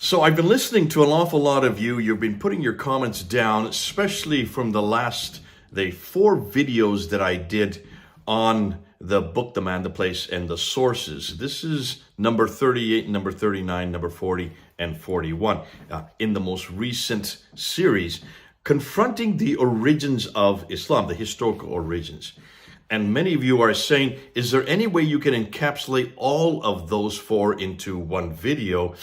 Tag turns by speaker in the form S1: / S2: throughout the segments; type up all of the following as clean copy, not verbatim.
S1: So I've been listening to an awful lot of you. You've been putting your comments down, especially from the 4 videos that I did on the book, The Man, the Place, and the Sources. This is number 38, number 39, number 40, and 41 in the most recent series, confronting the origins of Islam, the historical origins. And many of you are saying, is there any way you can encapsulate all of those 4 into one video?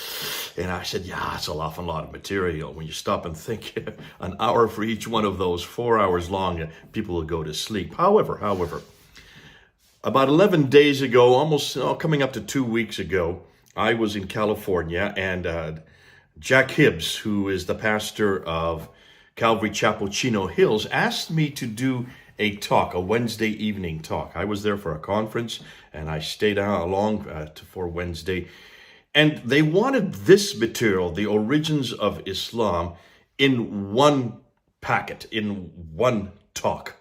S1: And I said, yeah, it's an awful lot of material. When you stop and think, an hour for each one of those, 4 hours long, people will go to sleep. However, about 11 days ago, almost coming up to 2 weeks ago, I was in California, and Jack Hibbs, who is the pastor of Calvary Chapel Chino Hills, asked me to do a Wednesday evening talk. I was there for a conference, and I stayed along for Wednesday. And they wanted this material, the origins of Islam, in one packet, in one talk.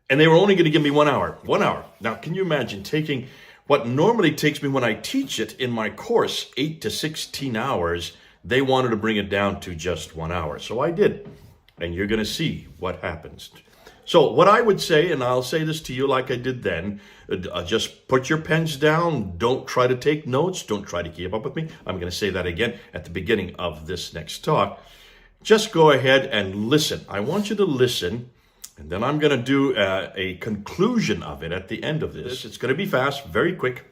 S1: And they were only going to give me 1 hour. 1 hour. Now, can you imagine taking what normally takes me when I teach it in my course, 8 to 16 hours, they wanted to bring it down to just 1 hour. So I did. And you're going to see what happens. So what I would say, and I'll say this to you like I did then, just put your pens down. Don't try to take notes. Don't try to keep up with me. I'm going to say that again at the beginning of this next talk. Just go ahead and listen. I want you to listen, and then I'm going to do a conclusion of it at the end of this. It's going to be fast, very quick.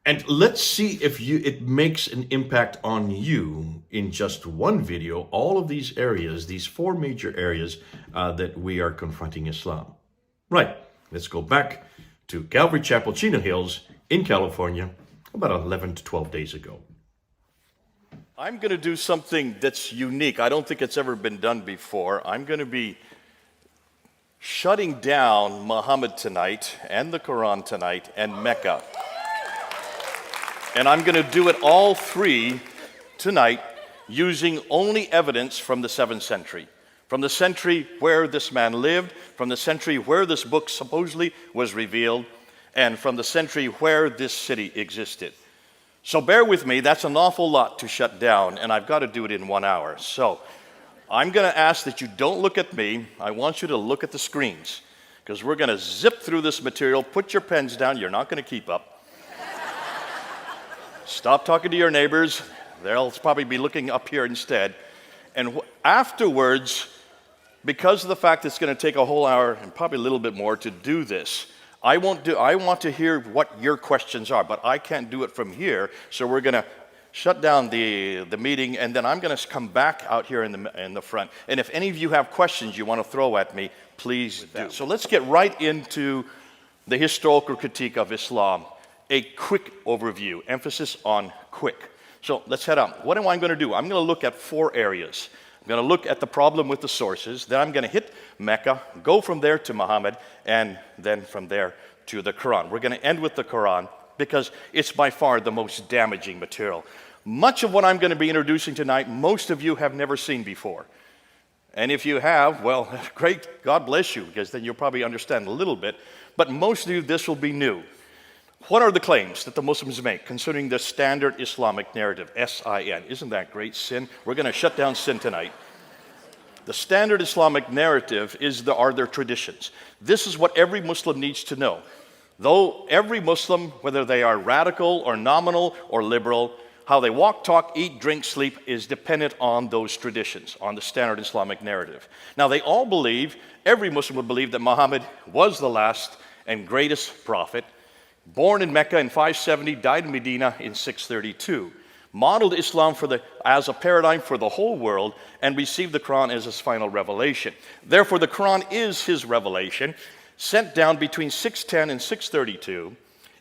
S1: And let's see if it makes an impact on you in just one video, all of these areas, these 4 major areas that we are confronting Islam. Right, let's go back to Calvary Chapel Chino Hills in California about 11 to 12 days ago. I'm going to do something that's unique. I don't think it's ever been done before. I'm going to be shutting down Muhammad tonight and the Quran tonight and Mecca. And I'm going to do it all 3 tonight using only evidence from the 7th century. From the century where this man lived, from the century where this book supposedly was revealed, and from the century where this city existed. So bear with me, that's an awful lot to shut down, and I've got to do it in 1 hour. So I'm going to ask that you don't look at me. I want you to look at the screens, because we're going to zip through this material. Put your pens down. You're not going to keep up. Stop talking to your neighbors. They'll probably be looking up here instead. And afterwards, because of the fact that it's going to take a whole hour and probably a little bit more to do this, I want to hear what your questions are, but I can't do it from here. So we're going to shut down the meeting, and then I'm going to come back out here in the front. And if any of you have questions you want to throw at me, please do. So let's get right into the historical critique of Islam. A quick overview, emphasis on quick. So let's head on. What am I going to do? I'm going to look at 4 areas. I'm going to look at the problem with the sources, then I'm going to hit Mecca, go from there to Muhammad, and then from there to the Quran. We're going to end with the Quran because it's by far the most damaging material. Much of what I'm going to be introducing tonight, most of you have never seen before. And if you have, well, great, God bless you, because then you'll probably understand a little bit. But most of you, this will be new. What are the claims that the Muslims make concerning the standard Islamic narrative, S-I-N? Isn't that great? Sin. We're going to shut down sin tonight. The standard Islamic narrative are their traditions. This is what every Muslim needs to know. Though every Muslim, whether they are radical or nominal or liberal, how they walk, talk, eat, drink, sleep is dependent on those traditions, on the standard Islamic narrative. Now, they all believe, every Muslim would believe that Muhammad was the last and greatest prophet, born in Mecca in 570, died in Medina in 632, modeled Islam as a paradigm for the whole world, and received the Quran as his final revelation. Therefore, the Quran is his revelation, sent down between 610 and 632.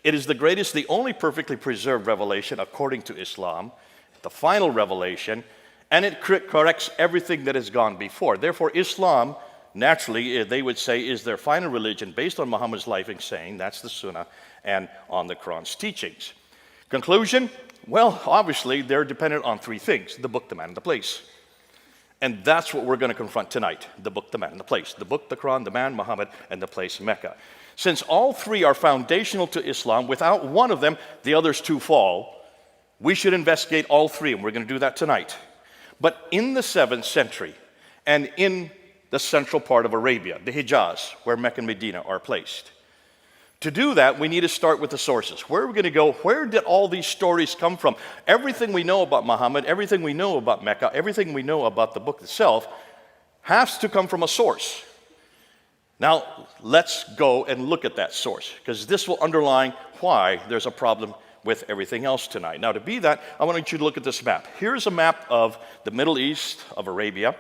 S1: It is the greatest, the only perfectly preserved revelation according to Islam, the final revelation, and it corrects everything that has gone before. Therefore, Islam, naturally, they would say, is their final religion based on Muhammad's life and saying, that's the Sunnah, and on the Quran's teachings. Conclusion? Well, obviously, they're dependent on 3 things: the book, the man, and the place. And that's what we're going to confront tonight: the book, the man, and the place. The book, the Quran, the man, Muhammad, and the place, Mecca. Since all 3 are foundational to Islam, without one of them, the others 2 fall. We should investigate all three, and we're going to do that tonight. But in the 7th century, and in the central part of Arabia, the Hijaz, where Mecca and Medina are placed. To do that, we need to start with the sources. Where are we going to go? Where did all these stories come from? Everything we know about Muhammad, everything we know about Mecca, everything we know about the book itself has to come from a source. Now, let's go and look at that source, because this will underline why there's a problem with everything else tonight. Now, to be that, I want you to look at this map. Here's a map of the Middle East, of Arabia.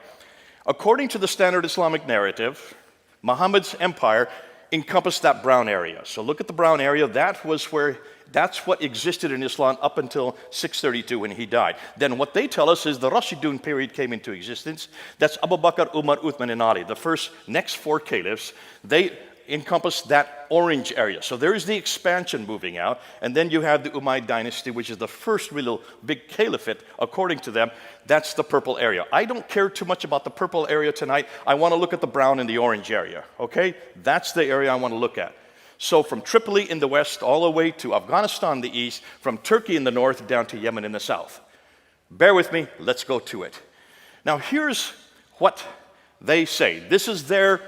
S1: According to the standard Islamic narrative, Muhammad's empire encompassed that brown area. So look at the brown area. That's what existed in Islam up until 632 when he died. Then what they tell us is the Rashidun period came into existence. That's Abu Bakr, Umar, Uthman, and Ali. The next 4 caliphs, they encompass that orange area. So there is the expansion moving out. And then you have the Umayyad dynasty, which is the first real big caliphate, according to them. That's the purple area. I don't care too much about the purple area tonight. I want to look at the brown and the orange area, okay? That's the area I want to look at. So from Tripoli in the west all the way to Afghanistan in the east, from Turkey in the north down to Yemen in the south. Bear with me, let's go to it. Now here's what they say. This is their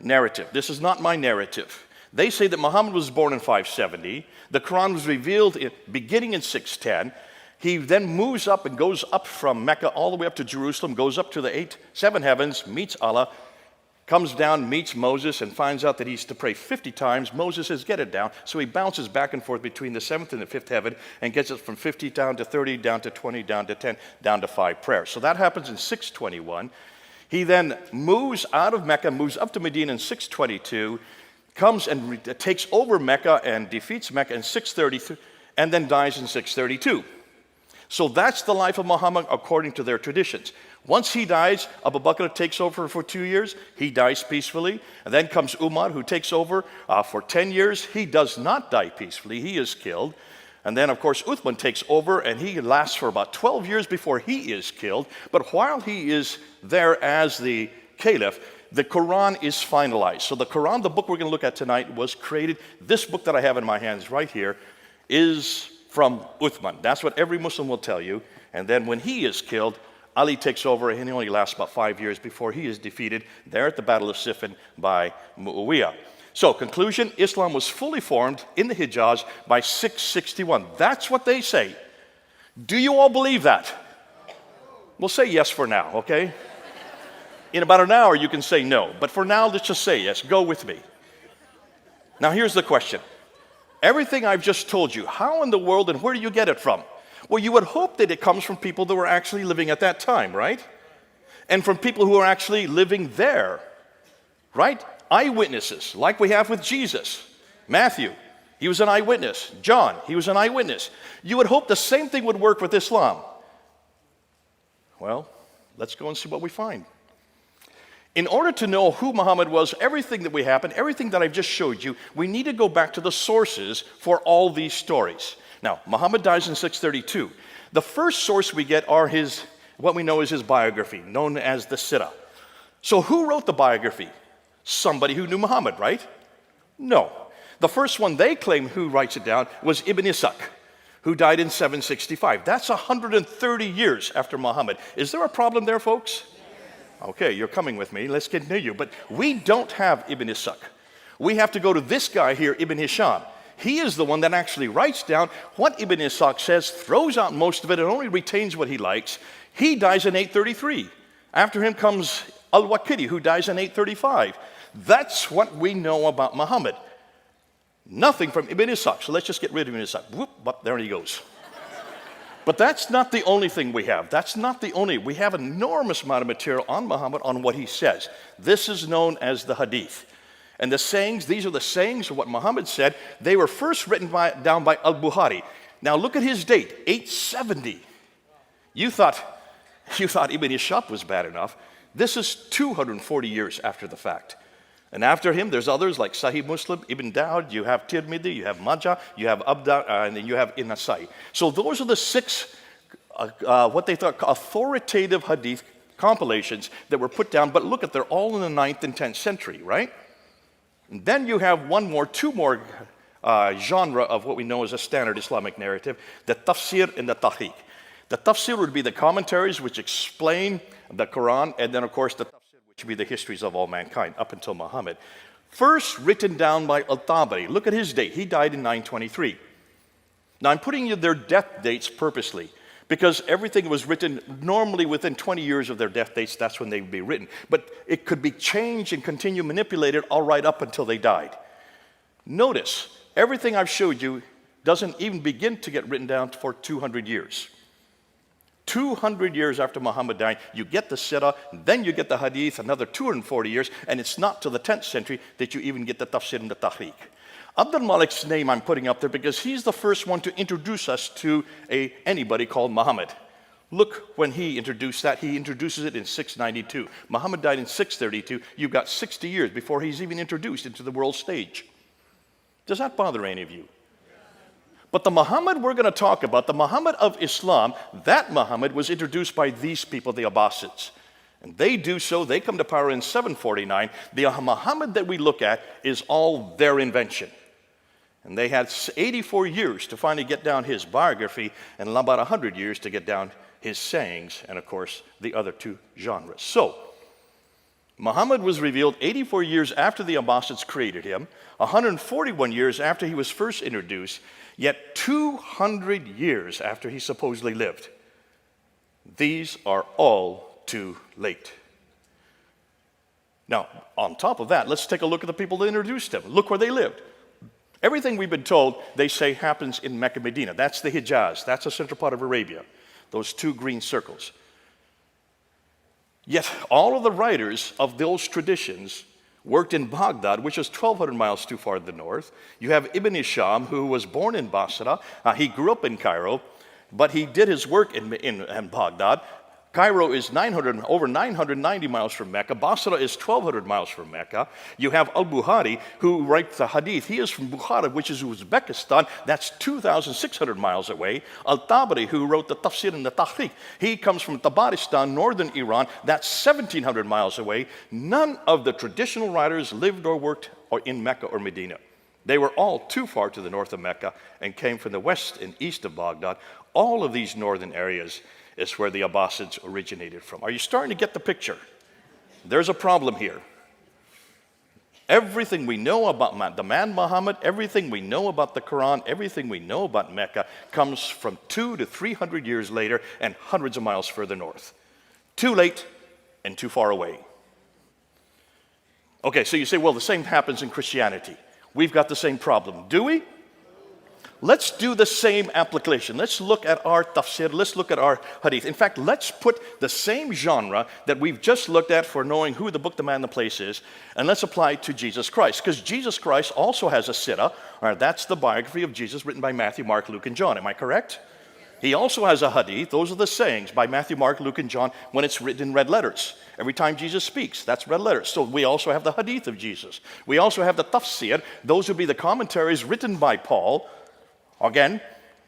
S1: narrative. This is not my narrative. They say that Muhammad was born in 570. The Quran was revealed beginning in 610. He then moves up and goes up from Mecca all the way up to Jerusalem, goes up to the 7 heavens, meets Allah, comes down, meets Moses, and finds out that he's to pray 50 times. Moses says, get it down. So he bounces back and forth between the 7th and the 5th heaven and gets it from 50 down to 30, down to 20, down to 10, down to 5 prayers. So that happens in 621. He then moves out of Mecca, moves up to Medina in 622, comes and takes over Mecca and defeats Mecca in 633, and then dies in 632. So that's the life of Muhammad according to their traditions. Once he dies, Abu Bakr takes over for 2 years. He dies peacefully. And then comes Umar, who takes over for 10 years. He does not die peacefully. He is killed. And then, of course, Uthman takes over, and he lasts for about 12 years before he is killed. But while he is there as the caliph, the Quran is finalized. So the Quran, the book we're going to look at tonight, was created. This book that I have in my hands right here is from Uthman. That's what every Muslim will tell you. And then when he is killed, Ali takes over, and he only lasts about 5 years before he is defeated there at the Battle of Siffin by Muawiyah. So, conclusion, Islam was fully formed in the Hijaz by 661. That's what they say. Do you all believe that? We'll say yes for now, okay? In about an hour, you can say no. But for now, let's just say yes. Go with me. Now, here's the question. Everything I've just told you, how in the world and where do you get it from? Well, you would hope that it comes from people that were actually living at that time, right? And from people who are actually living there, right? Eyewitnesses, like we have with Jesus. Matthew, he was an eyewitness. John, he was an eyewitness. You would hope the same thing would work with Islam. Well, let's go and see what we find. In order to know who Muhammad was, everything that we happened, everything that I've just showed you, we need to go back to the sources for all these stories. Now, Muhammad dies in 632. The first source we get are what we know is his biography, known as the Sirah. So who wrote the biography? Somebody who knew Muhammad, right? No. The first one they claim who writes it down was Ibn Ishaq, who died in 765. That's 130 years after Muhammad. Is there a problem there, folks? Okay, you're coming with me. Let's continue. But we don't have Ibn Ishaq. We have to go to this guy here, Ibn Hisham. He is the one that actually writes down what Ibn Ishaq says, throws out most of it, and only retains what he likes. He dies in 833. After him comes Al-Waqidi, who dies in 835. That's what we know about Muhammad. Nothing from Ibn Ishaq. So let's just get rid of Ibn Ishaq. Whoop, there he goes. But that's not the only thing we have. We have an enormous amount of material on Muhammad, on what he says. This is known as the Hadith. And the sayings, these are the sayings of what Muhammad said. They were first written down by Al-Bukhari. Now look at his date, 870. You thought Ibn Ishaq was bad enough. This is 240 years after the fact. And after him, there's others like Sahih Muslim, Ibn Dawud, you have Tirmidhi, you have Majah, you have Abda, and then you have Nasai. So those are the 6, what they thought authoritative hadith compilations that were put down. But look at, they're all in the 9th and 10th century, right? And then you have 2 more genre of what we know as a standard Islamic narrative, the tafsir and the tahqiq. The tafsir would be the commentaries which explain the Quran, and then, of course, the tafsir, which would be the histories of all mankind up until Muhammad. First written down by Al-Tabari. Look at his date. He died in 923. Now, I'm putting you their death dates purposely because everything was written normally within 20 years of their death dates. That's when they would be written. But it could be changed and continue manipulated all right up until they died. Notice, everything I've showed you doesn't even begin to get written down for 200 years. 200 years after Muhammad died, you get the Sirah, then you get the Hadith, another 240 years, and it's not till the 10th century that you even get the Tafsir and the Tahqiq. Abdul Malik's name I'm putting up there because he's the first one to introduce us to anybody called Muhammad. Look, when he introduced that, he introduces it in 692. Muhammad died in 632. You've got 60 years before he's even introduced into the world stage. Does that bother any of you? But the Muhammad we're going to talk about, the Muhammad of Islam, that Muhammad was introduced by these people, the Abbasids. And they do so, they come to power in 749. The Muhammad that we look at is all their invention. And they had 84 years to finally get down his biography and about 100 years to get down his sayings and, of course, the other two genres. So, Muhammad was revealed 84 years after the Abbasids created him, 141 years after he was first introduced, yet 200 years after he supposedly lived. These are all too late. Now, on top of that, let's take a look at the people that introduced him. Look where they lived. Everything we've been told, they say, happens in Mecca, Medina. That's the Hijaz. That's the central part of Arabia. Those two green circles. Yet all of the writers of those traditions worked in Baghdad, which is 1,200 miles too far to the north. You have Ibn Hisham, who was born in Basra. He grew up in Cairo, but he did his work in Baghdad. Cairo is over 990 miles from Mecca. Basra is 1,200 miles from Mecca. You have Al-Bukhari, who writes the Hadith. He is from Bukhara, which is Uzbekistan. That's 2,600 miles away. Al-Tabari, who wrote the Tafsir and the Tahqiq. He comes from Tabaristan, northern Iran. That's 1,700 miles away. None of the traditional writers lived or worked in Mecca or Medina. They were all too far to the north of Mecca and came from the west and east of Baghdad. All of these northern areas is where the Abbasids originated from. Are you starting to get the picture? There's a problem here. Everything we know about the man Muhammad, everything we know about the Quran, everything we know about Mecca comes from 200 to 300 years later and hundreds of miles further north. Too late and too far away. Okay, so you say, well, the same happens in Christianity. We've got the same problem. Do we? Let's do the same application. Let's look at our tafsir. Let's look at our hadith. In fact, let's put the same genre that we've just looked at for knowing who the book, the man, the place is, and let's apply it to Jesus Christ. Because Jesus Christ also has a sirah. That's the biography of Jesus written by Matthew, Mark, Luke, and John. Am I correct? He also has a hadith. Those are the sayings by Matthew, Mark, Luke, and John when it's written in red letters. Every time Jesus speaks, that's red letters. So we also have the hadith of Jesus. We also have the tafsir. Those would be the commentaries written by Paul. Again,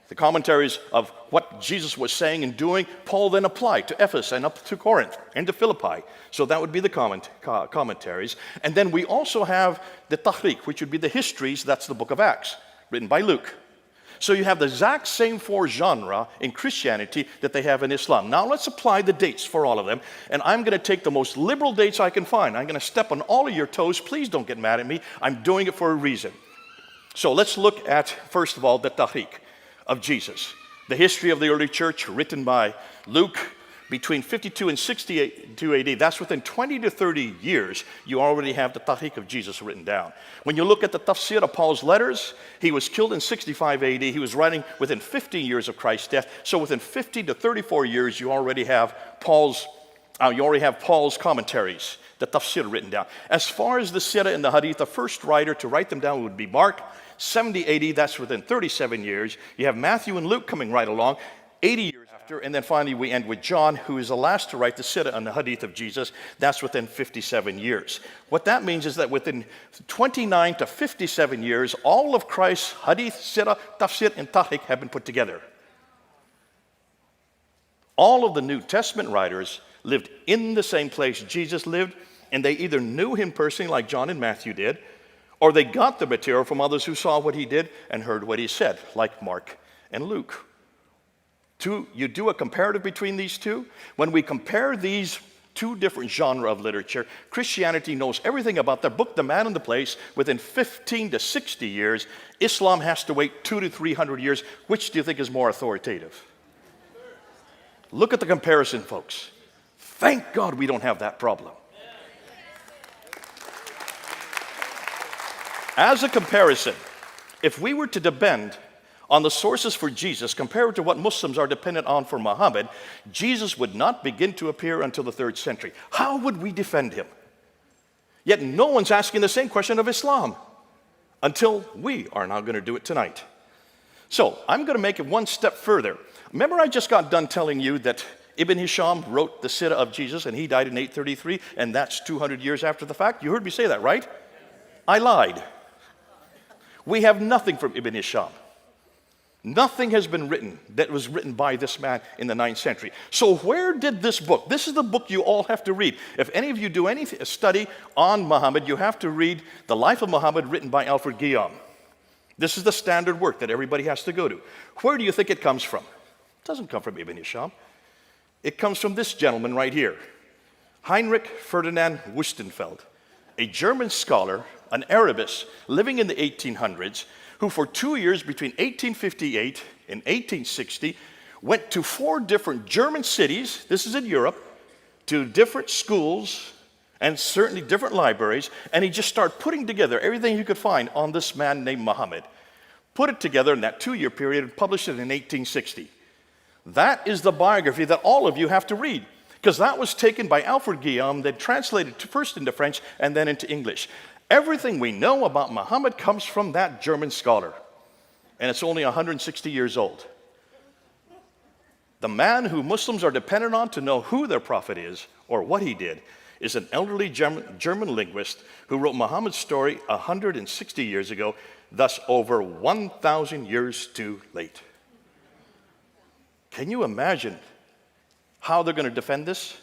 S1: the commentaries of what Jesus was saying and doing, Paul then applied to Ephesus and up to Corinth and to Philippi. So that would be the commentaries. And then we also have the tahqiq, which would be the histories. That's the book of Acts, written by Luke. So you have the exact same four genres in Christianity that they have in Islam. Now let's apply the dates for all of them. And I'm going to take the most liberal dates I can find. I'm going to step on all of your toes. Please don't get mad at me. I'm doing it for a reason. So let's look at, first of all, the Tahqiq of Jesus. The history of the early church written by Luke between 52 and 62 AD. That's within 20 to 30 years, you already have the Tahqiq of Jesus written down. When you look at the tafsir of Paul's letters, he was killed in 65 AD. He was writing within 15 years of Christ's death. So within 50 to 34 years, you already have Paul's commentaries, the tafsir written down. As far as the sirah and the hadith, the first writer to write them down would be Mark. 70 AD, that's within 37 years. You have Matthew and Luke coming right along, 80 years after, and then finally we end with John, who is the last to write the sirah and the hadith of Jesus. That's within 57 years. What that means is that within 29 to 57 years, all of Christ's hadith, sirah, tafsir, and tahqiq have been put together. All of the New Testament writers lived in the same place Jesus lived, and they either knew him personally like John and Matthew did, or they got the material from others who saw what he did and heard what he said, like Mark and Luke. You do a comparative between these two. When we compare these two different genres of literature, Christianity knows everything about the book, The Man and the Place, within 15 to 60 years. Islam has to wait 200 to 300 years. Which do you think is more authoritative? Look at the comparison, folks. Thank God we don't have that problem. As a comparison, if we were to depend on the sources for Jesus compared to what Muslims are dependent on for Muhammad, Jesus would not begin to appear until the 3rd century. How would we defend him? Yet no one's asking the same question of Islam until we are now going to do it tonight. So I'm going to make it one step further. Remember, I just got done telling you that Ibn Hisham wrote the Sirah of Jesus and he died in 833, and that's 200 years after the fact. You heard me say that, right? I lied. We have nothing from Ibn Hisham. Nothing has been written that was written by this man in the 9th century. So where did this book, this is the book you all have to read. If any of you do any study on Muhammad, you have to read The Life of Muhammad written by Alfred Guillaume. This is the standard work that everybody has to go to. Where do you think it comes from? It doesn't come from Ibn Hisham. It comes from this gentleman right here, Heinrich Ferdinand Wüstenfeld, a German scholar, an Arabist living in the 1800s, who for 2 years between 1858 and 1860 went to 4 different German cities, this is in Europe, to different schools and certainly different libraries, and he just started putting together everything he could find on this man named Muhammad. Put it together in that 2-year period and published it in 1860. That is the biography that all of you have to read, because that was taken by Alfred Guillaume, then translated first into French and then into English. Everything we know about Muhammad comes from that German scholar, and it's only 160 years old. The man who Muslims are dependent on to know who their prophet is or what he did is an elderly German linguist who wrote Muhammad's story 160 years ago, thus over 1,000 years too late. Can you imagine how they're going to defend this?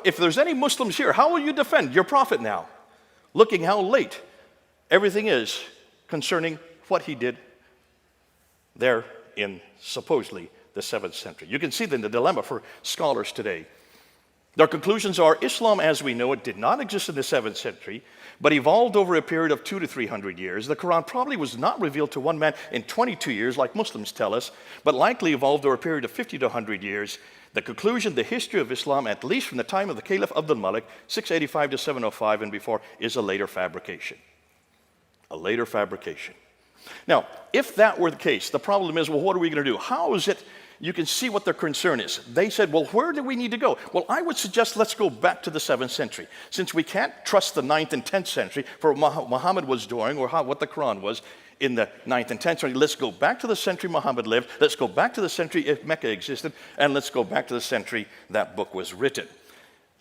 S1: If there's any Muslims here, how will you defend your prophet now? Looking how late everything is concerning what he did there in supposedly the 7th century. You can see then the dilemma for scholars today. Their conclusions are Islam as we know it did not exist in the 7th century, but evolved over a period of 200 to 300 years. The Quran probably was not revealed to one man in 22 years, like Muslims tell us, but likely evolved over a period of 50 to 100 years. The conclusion, the history of Islam, at least from the time of the Caliph Abdul Malik, 685 to 705 and before, is a later fabrication. A later fabrication. Now, if that were the case, the problem is, well, what are we going to do? How is it? You can see what their concern is. They said, well, where do we need to go? Well, I would suggest let's go back to the 7th century. Since we can't trust the 9th and 10th century for what Muhammad was doing or what the Quran was in the 9th and 10th century, let's go back to the century Muhammad lived. Let's go back to the century if Mecca existed. And let's go back to the century that book was written.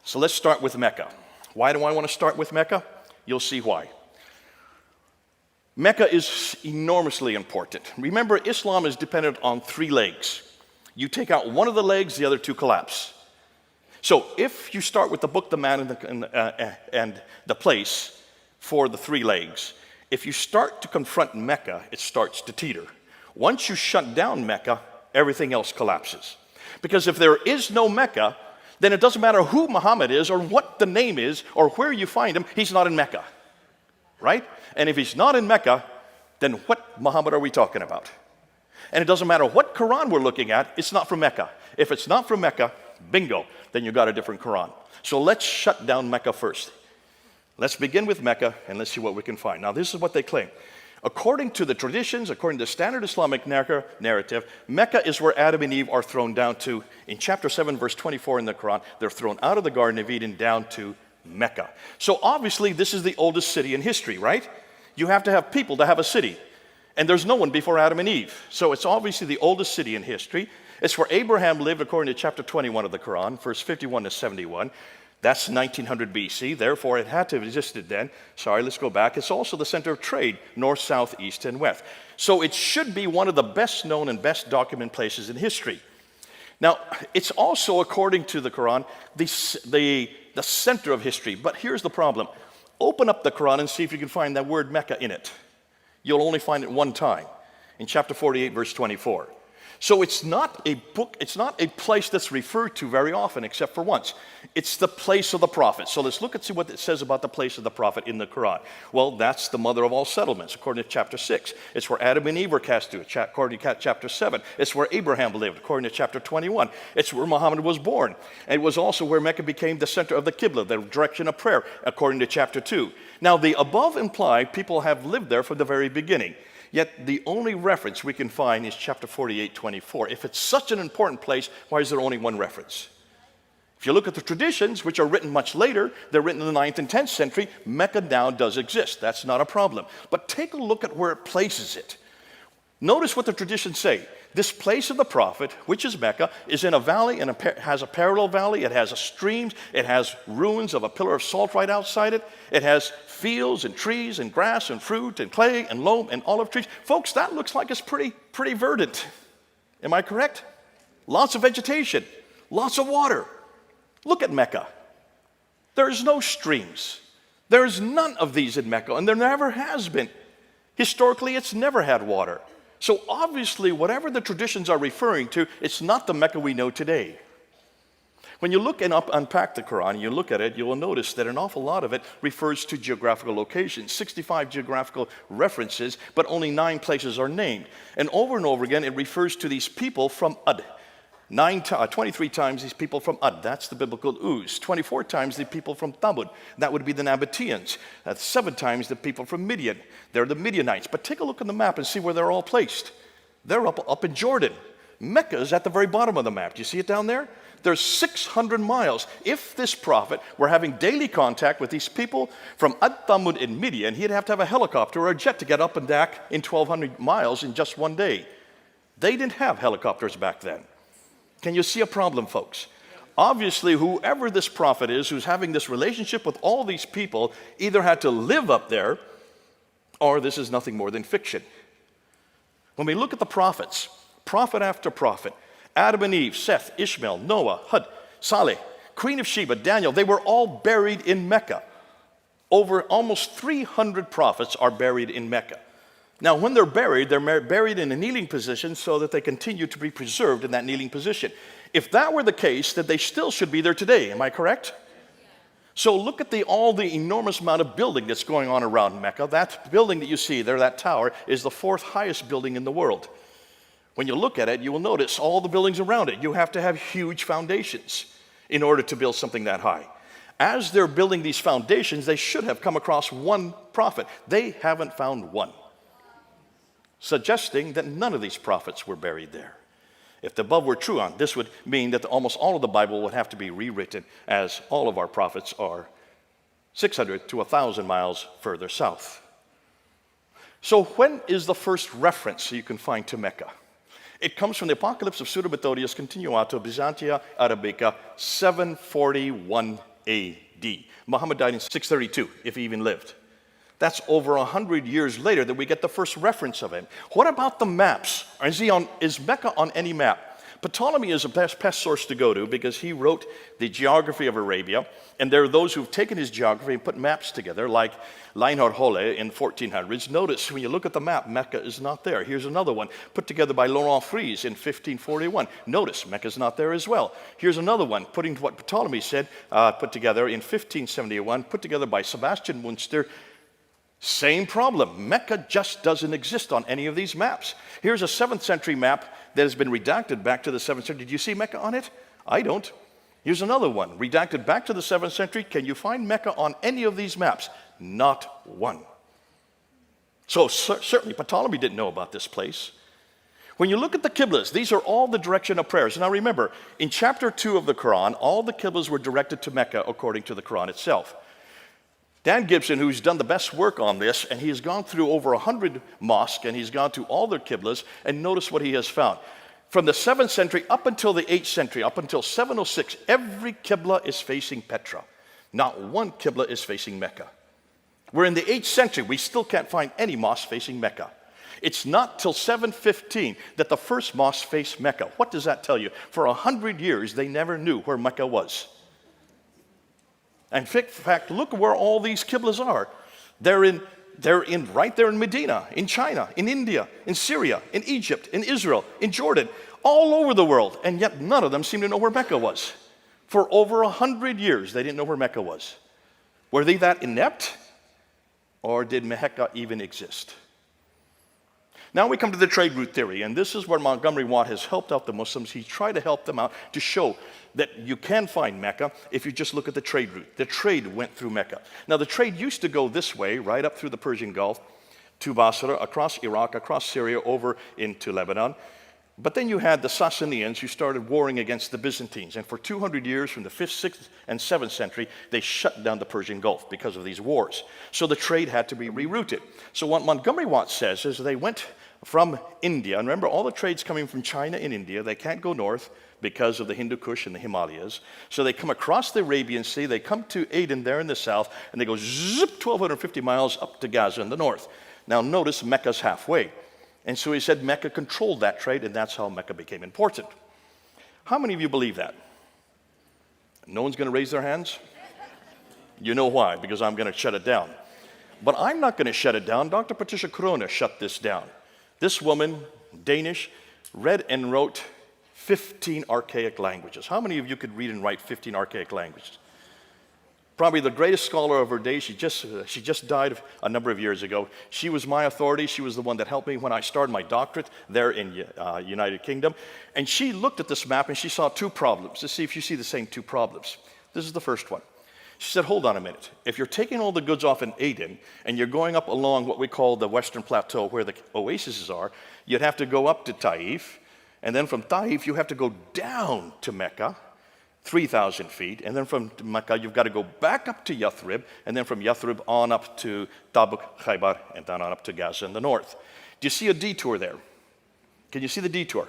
S1: So let's start with Mecca. Why do I want to start with Mecca? You'll see why. Mecca is enormously important. Remember, Islam is dependent on 3 legs. You take out one of the legs, the other 2 collapse. So if you start with the book, the man, and the place for the 3 legs, if you start to confront Mecca, it starts to teeter. Once you shut down Mecca, everything else collapses. Because if there is no Mecca, then it doesn't matter who Muhammad is or what the name is or where you find him, he's not in Mecca. Right? And if he's not in Mecca, then what Muhammad are we talking about? And it doesn't matter what Quran we're looking at, it's not from Mecca. If it's not from Mecca, bingo, then you got a different Quran. So let's shut down Mecca first. Let's begin with Mecca and let's see what we can find. Now, this is what they claim. According to the traditions, according to the standard Islamic narrative, Mecca is where Adam and Eve are thrown down to. In chapter 7, verse 24 in the Quran, they're thrown out of the Garden of Eden down to Mecca. So obviously, this is the oldest city in history, right? You have to have people to have a city. And there's no one before Adam and Eve. So it's obviously the oldest city in history. It's where Abraham lived according to chapter 21 of the Quran, verse 51 to 71. That's 1900 BC. Therefore, it had to have existed then. Sorry, let's go back. It's also the center of trade, north, south, east, and west. So it should be one of the best known and best documented places in history. Now, it's also, according to the Quran, the center of history. But here's the problem. Open up the Quran and see if you can find that word Mecca in it. You'll only find it one time, in chapter 48, verse 24. So it's not a book, it's not a place that's referred to very often, except for once. It's the place of the prophet. So let's look and see what it says about the place of the prophet in the Quran. Well, that's the mother of all settlements, according to chapter 6. It's where Adam and Eve were cast to, according to chapter 7. It's where Abraham lived, according to chapter 21. It's where Muhammad was born. And it was also where Mecca became the center of the Qibla, the direction of prayer, according to chapter 2. Now, the above imply people have lived there from the very beginning. Yet the only reference we can find is chapter 48, 24. If it's such an important place, why is there only one reference? If you look at the traditions, which are written much later, they're written in the 9th and 10th century, Mecca now does exist. That's not a problem. But take a look at where it places it. Notice what the traditions say. This place of the prophet, which is Mecca, is in a valley and has a parallel valley. It has a stream. It has ruins of a pillar of salt right outside it. It has fields and trees and grass and fruit and clay and loam and olive trees. Folks, that looks like it's pretty verdant. Am I correct? Lots of vegetation, lots of water. Look at Mecca. There's no streams. There's none of these in Mecca, and there never has been. Historically, it's never had water. So obviously, whatever the traditions are referring to, it's not the Mecca we know today. When you look and unpack the Quran, and you look at it, you will notice that an awful lot of it refers to geographical locations, 65 geographical references, but only 9 places are named. And over again, it refers to these people from Ad. 23 times these people from Ad, that's the biblical Uz. 24 times the people from Thamud, that would be the Nabateans. That's 7 times the people from Midian, they're the Midianites. But take a look at the map and see where they're all placed. They're up in Jordan. Mecca is at the very bottom of the map. Do you see it down there? There's 600 miles. If this prophet were having daily contact with these people from Ad, Thamud, and Midian, he'd have to have a helicopter or a jet to get up and back in 1,200 miles in just one day. They didn't have helicopters back then. Can you see a problem, folks? Obviously, whoever this prophet is who's having this relationship with all these people either had to live up there or this is nothing more than fiction. When we look at the prophets, prophet after prophet, Adam and Eve, Seth, Ishmael, Noah, Hud, Saleh, Queen of Sheba, Daniel, they were all buried in Mecca. Over almost 300 prophets are buried in Mecca. Now, when they're buried in a kneeling position so that they continue to be preserved in that kneeling position. If that were the case, then they still should be there today. Am I correct? So look at all the enormous amount of building that's going on around Mecca. That building that you see there, that tower, is the 4th highest building in the world. When you look at it, you will notice all the buildings around it. You have to have huge foundations in order to build something that high. As they're building these foundations, they should have come across one prophet. They haven't found one, suggesting that none of these prophets were buried there. If the above were true, this would mean that almost all of the Bible would have to be rewritten, as all of our prophets are 600 to 1,000 miles further south. So when is the first reference you can find to Mecca? It comes from the Apocalypse of Pseudo-Methodius Continuato Byzantia Arabica, 741 A.D. Muhammad died in 632, if he even lived. That's over 100 years later that we get the first reference of him. What about the maps? Is Mecca on any map? Ptolemy is the best source to go to because he wrote the geography of Arabia, and there are those who've taken his geography and put maps together, like Reinhard Holle in the 1400s. Notice when you look at the map, Mecca is not there. Here's another one put together by Laurent Fries in 1541. Notice Mecca's not there as well. Here's another one putting what Ptolemy said, put together in 1571, put together by Sebastian Munster. Same problem. Mecca just doesn't exist on any of these maps. Here's a 7th century map that has been redacted back to the 7th century. Did you see Mecca on it? I don't. Here's another one, redacted back to the 7th century. Can you find Mecca on any of these maps? Not one. So certainly Ptolemy didn't know about this place. When you look at the Qiblas, these are all the direction of prayers. Now remember, in chapter 2 of the Quran, all the Qiblas were directed to Mecca according to the Quran itself. Dan Gibson, who's done the best work on this, and he has gone through over 100 mosques, and he's gone to all their Qiblas, and notice what he has found. From the 7th century up until the 8th century, up until 706, every Qibla is facing Petra. Not one Qibla is facing Mecca. We're in the 8th century. We still can't find any mosque facing Mecca. It's not till 715 that the first mosque faced Mecca. What does that tell you? For 100 years, they never knew where Mecca was. In fact, look where all these qiblas are. They're right there in Medina, in China, in India, in Syria, in Egypt, in Israel, in Jordan, all over the world. And yet none of them seem to know where Mecca was. For over 100 years, they didn't know where Mecca was. Were they that inept? Or did Mecca even exist? Now we come to the trade route theory, and this is where Montgomery Watt has helped out the Muslims. He tried to help them out to show that you can find Mecca if you just look at the trade route. The trade went through Mecca. Now the trade used to go this way, right up through the Persian Gulf, to Basra, across Iraq, across Syria, over into Lebanon. But then you had the Sassanians who started warring against the Byzantines. And for 200 years, from the 5th, 6th, and 7th century, they shut down the Persian Gulf because of these wars. So the trade had to be rerouted. So what Montgomery Watt says is they went from India. And remember, all the trade's coming from China and India. They can't go north because of the Hindu Kush and the Himalayas. So they come across the Arabian Sea. They come to Aden there in the south. And they go zip 1,250 miles up to Gaza in the north. Now notice Mecca's halfway. And so he said Mecca controlled that trade, and that's how Mecca became important. How many of you believe that? No one's going to raise their hands? You know why? Because I'm going to shut it down. But I'm not going to shut it down. Dr. Patricia Corona shut this down. This woman, Danish, read and wrote 15 archaic languages. How many of you could read and write 15 archaic languages? Probably the greatest scholar of her day. She just died a number of years ago. She was my authority. She was the one that helped me when I started my doctorate there in United Kingdom. And she looked at this map and she saw two problems. Let's see if you see the same two problems. This is the first one. She said, hold on a minute. If you're taking all the goods off in Aden and you're going up along what we call the Western Plateau where the oases are, you'd have to go up to Taif. And then from Taif, you have to go down to Mecca, 3,000 feet, and then from Mecca, you've got to go back up to Yathrib, and then from Yathrib on up to Tabuk, Khaybar, and then on up to Gaza in the north. Do you see a detour there? Can you see the detour?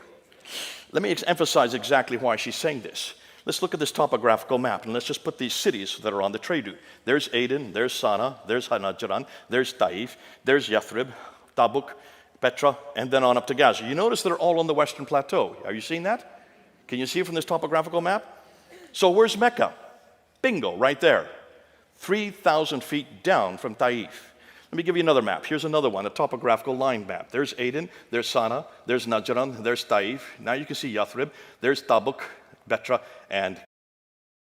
S1: Let me emphasize exactly why she's saying this. Let's look at this topographical map, and let's just put these cities that are on the trade route. There's Aden, there's Sana'a, there's Najran, there's Taif, there's Yathrib, Tabuk, Petra, and then on up to Gaza. You notice they're all on the Western Plateau. Are you seeing that? Can you see it from this topographical map? So where's Mecca? Bingo, right there. 3,000 feet down from Taif. Let me give you another map. Here's another one, a topographical line map. There's Aden, there's Sana'a, there's Najran, there's Taif. Now you can see Yathrib, there's Tabuk, Petra, and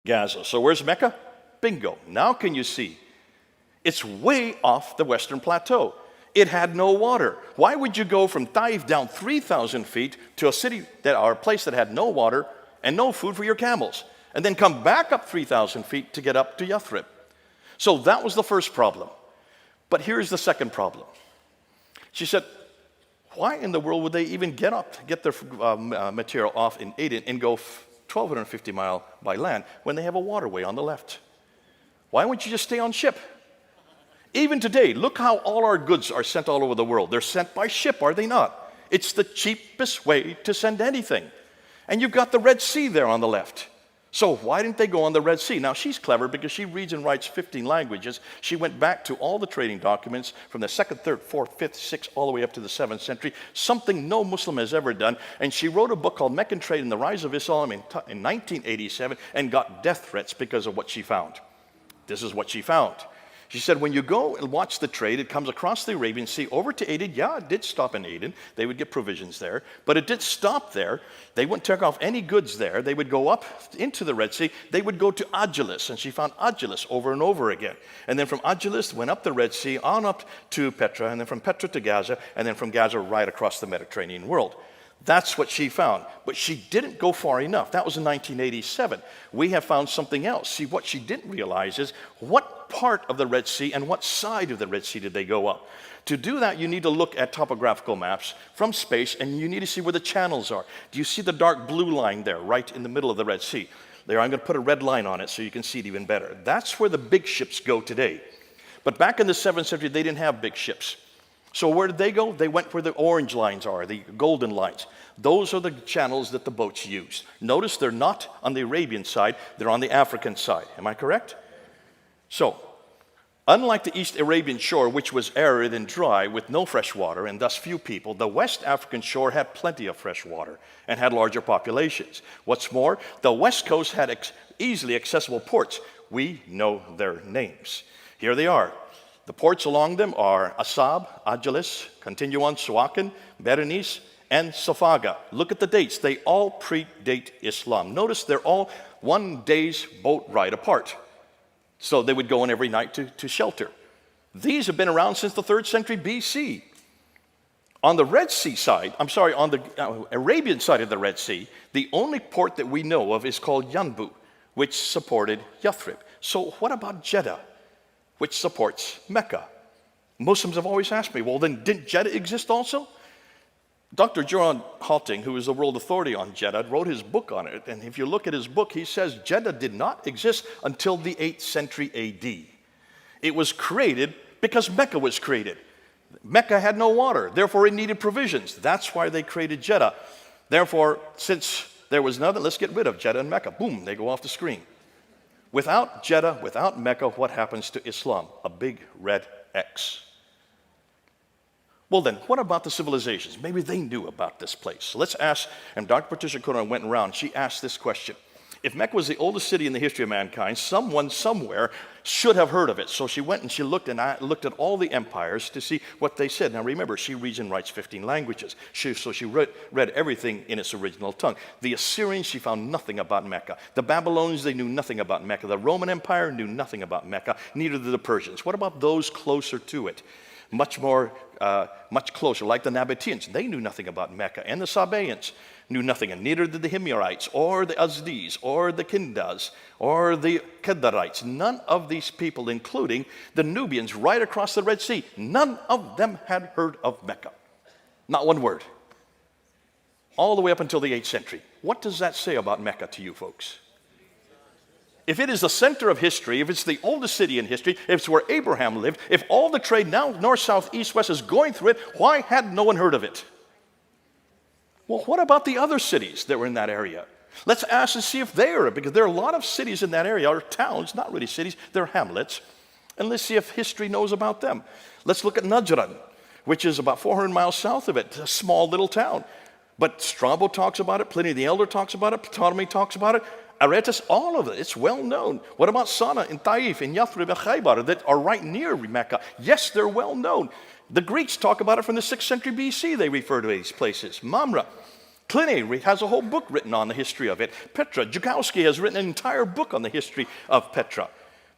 S1: Gaza. So where's Mecca? Bingo. Now can you see? It's way off the Western Plateau. It had no water. Why would you go from Taif down 3,000 feet to a city or a place that had no water and no food for your camels, and then come back up 3,000 feet to get up to Yathrib? So that was the first problem. But here's the second problem. She said, why in the world would they even get their material off in Aden and go 1,250 miles by land when they have a waterway on the left? Why wouldn't you just stay on ship? Even today, look how all our goods are sent all over the world. They're sent by ship, are they not? It's the cheapest way to send anything. And you've got the Red Sea there on the left. So why didn't they go on the Red Sea? Now, she's clever because she reads and writes 15 languages. She went back to all the trading documents from the 2nd, 3rd, 4th, 5th, 6th, all the way up to the 7th century, something no Muslim has ever done. And she wrote a book called Meccan Trade and the Rise of Islam in 1987 and got death threats because of what she found. This is what she found. She said, when you go and watch the trade, it comes across the Arabian Sea over to Aden. Yeah, it did stop in Aden. They would get provisions there. But it did stop there. They wouldn't take off any goods there. They would go up into the Red Sea. They would go to Agilis, and she found Agilis over and over again. And then from Agilis, went up the Red Sea, on up to Petra, and then from Petra to Gaza, and then from Gaza right across the Mediterranean world. That's what she found. But she didn't go far enough. That was in 1987. We have found something else. See, what she didn't realize is what part of the Red Sea and what side of the Red Sea did they go up? To do that, you need to look at topographical maps from space, and you need to see where the channels are. Do you see the dark blue line there, right in the middle of the Red Sea? There, I'm going to put a red line on it so you can see it even better. That's where the big ships go today. But back in the 7th century, they didn't have big ships. So where did they go? They went where the orange lines are, the golden lines. Those are the channels that the boats use. Notice they're not on the Arabian side, they're on the African side. Am I correct? So, unlike the East Arabian shore, which was arid and dry with no fresh water and thus few people, the West African shore had plenty of fresh water and had larger populations. What's more, the West Coast had easily accessible ports. We know their names. Here they are. The ports along them are Asab, Ajalis, continue on, Suakin, Berenice, and Safaga. Look at the dates. They all predate Islam. Notice they're all 1 day's boat ride apart. So they would go in every night to shelter. These have been around since the 3rd century BC. On the Red Sea side, on the Arabian side of the Red Sea, the only port that we know of is called Yanbu, which supported Yathrib. So what about Jeddah, which supports Mecca? Muslims have always asked me, well, then didn't Jeddah exist also? Dr. John Halting, who is the world authority on Jeddah, wrote his book on it. And if you look at his book, he says Jeddah did not exist until the 8th century AD. It was created because Mecca was created. Mecca had no water, therefore it needed provisions. That's why they created Jeddah. Therefore, since there was nothing, let's get rid of Jeddah and Mecca. Boom, they go off the screen. Without Jeddah, without Mecca, what happens to Islam? A big red X. Well then, what about the civilizations? Maybe they knew about this place. So let's ask, and Dr. Patricia Conan went around, she asked this question. If Mecca was the oldest city in the history of mankind, someone somewhere should have heard of it. So she went and she looked at all the empires to see what they said. Now remember, she reads and writes 15 languages. So she read everything in its original tongue. The Assyrians, she found nothing about Mecca. The Babylonians, they knew nothing about Mecca. The Roman Empire knew nothing about Mecca. Neither did the Persians. What about those closer to it? Much closer, like the Nabateans. They knew nothing about Mecca. And the Sabaeans knew nothing, and neither did the Himyarites, or the Azdis, or the Kindas, or the Kedarites. None of these people, including the Nubians right across the Red Sea, none of them had heard of Mecca. Not one word. All the way up until the 8th century. What does that say about Mecca to you folks? If it is the center of history, if it's the oldest city in history, if it's where Abraham lived, if all the trade now, north, south, east, west, is going through it, why had no one heard of it? Well, what about the other cities that were in that area? Let's ask and see if they are, because there are a lot of cities in that area, or towns, not really cities, they're hamlets. And let's see if history knows about them. Let's look at Najran, which is about 400 miles south of it, it's a small little town. But Strabo talks about it, Pliny the Elder talks about it, Ptolemy talks about it, Aretas, all of it, it's well known. What about Sana and Taif and Yathrib and Khaybar that are right near Mecca? Yes, they're well known. The Greeks talk about it from the 6th century BC, they refer to these places. Mamre, Pliny has a whole book written on the history of it. Petra, Zukowski has written an entire book on the history of Petra.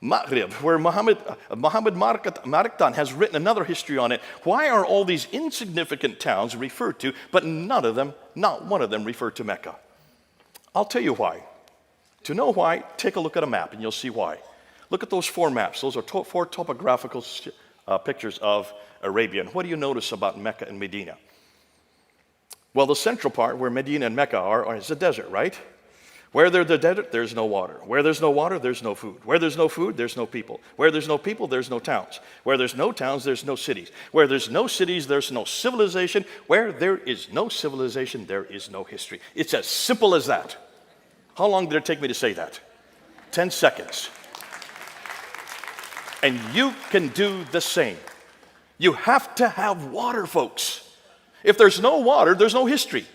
S1: Maghrib, where Muhammad Mariktan has written another history on it. Why are all these insignificant towns referred to, but none of them, not one of them, referred to Mecca? I'll tell you why. To know why, take a look at a map and you'll see why. Look at those 4 maps. Those are 4 topographical pictures of Arabia. And what do you notice about Mecca and Medina? Well, the central part where Medina and Mecca are is a desert, right? Where there's the desert, there's no water. Where there's no water, there's no food. Where there's no food, there's no people. Where there's no people, there's no towns. Where there's no towns, there's no cities. Where there's no cities, there's no civilization. Where there is no civilization, there is no history. It's as simple as that. How long did it take me to say that? 10 seconds. And you can do the same. You have to have water, folks. If there's no water, there's no history.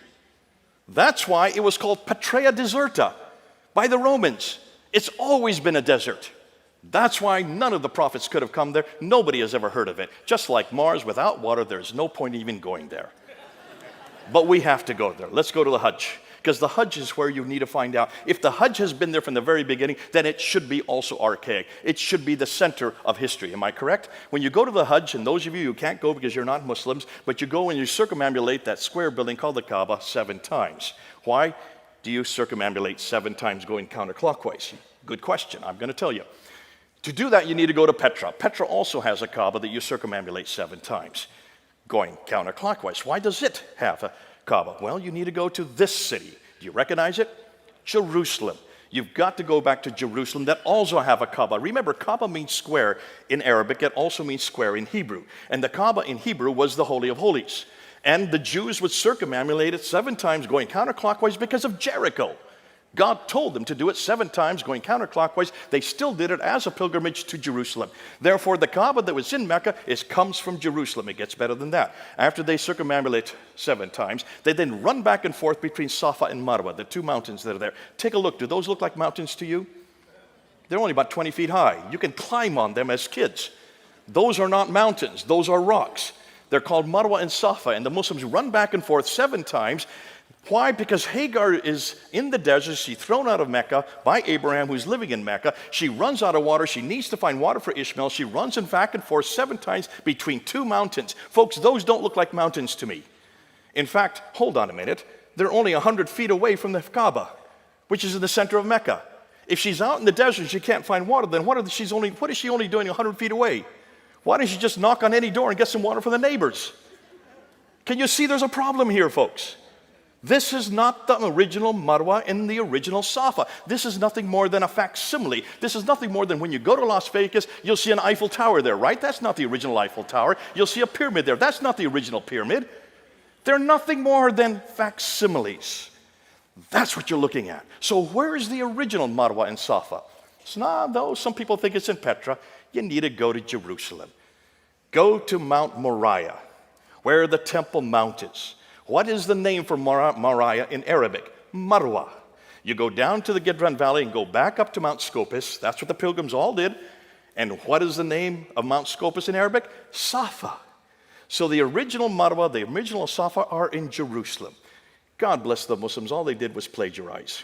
S1: That's why it was called Patria Deserta by the Romans. It's always been a desert. That's why none of the prophets could have come there. Nobody has ever heard of it. Just like Mars, without water, there's no point even going there. But we have to go there. Let's go to the Hajj. Because the Hajj is where you need to find out. If the Hajj has been there from the very beginning, then it should be also archaic. It should be the center of history. Am I correct? When you go to the Hajj, and those of you who can't go because you're not Muslims, but you go and you circumambulate that square building called the Kaaba 7 times. Why do you circumambulate 7 times going counterclockwise? Good question. I'm going to tell you. To do that, you need to go to Petra. Petra also has a Kaaba that you circumambulate 7 times going counterclockwise. Why does it have a Kaaba? Well, you need to go to this city. Do you recognize it? Jerusalem. You've got to go back to Jerusalem that also have a Kaaba. Remember, Kaaba means square in Arabic. It also means square in Hebrew. And the Kaaba in Hebrew was the Holy of Holies. And the Jews would circumambulate it 7 times going counterclockwise because of Jericho. God told them to do it 7 times going counterclockwise. They still did it as a pilgrimage to Jerusalem. Therefore, the Kaaba that was in Mecca comes from Jerusalem. It gets better than that. After they circumambulate 7 times, they then run back and forth between Safa and Marwa, the 2 mountains that are there. Take a look. Do those look like mountains to you? They're only about 20 feet high. You can climb on them as kids. Those are not mountains. Those are rocks. They're called Marwa and Safa, and the Muslims run back and forth 7 times. Why? Because Hagar is in the desert. She's thrown out of Mecca by Abraham, who's living in Mecca. She runs out of water. She needs to find water for Ishmael. She runs back and forth 7 times between 2 mountains. Folks, those don't look like mountains to me. In fact, hold on a minute. They're only 100 feet away from the Kaaba, which is in the center of Mecca. If she's out in the desert and she can't find water, then what is she only doing 100 feet away? Why don't she just knock on any door and get some water for the neighbors? Can you see there's a problem here, folks? This is not the original Marwa and the original Safa. This is nothing more than a facsimile. This is nothing more than when you go to Las Vegas, you'll see an Eiffel Tower there, right? That's not the original Eiffel Tower. You'll see a pyramid there. That's not the original pyramid. They're nothing more than facsimiles. That's what you're looking at. So where is the original Marwa and Safa? Though some people think it's in Petra, you need to go to Jerusalem. Go to Mount Moriah, where the Temple Mount is. What is the name for Moriah in Arabic? Marwa. You go down to the Kidron Valley and go back up to Mount Scopus. That's what the pilgrims all did. And what is the name of Mount Scopus in Arabic? Safa. So the original Marwa, the original Safa are in Jerusalem. God bless the Muslims. All they did was plagiarize.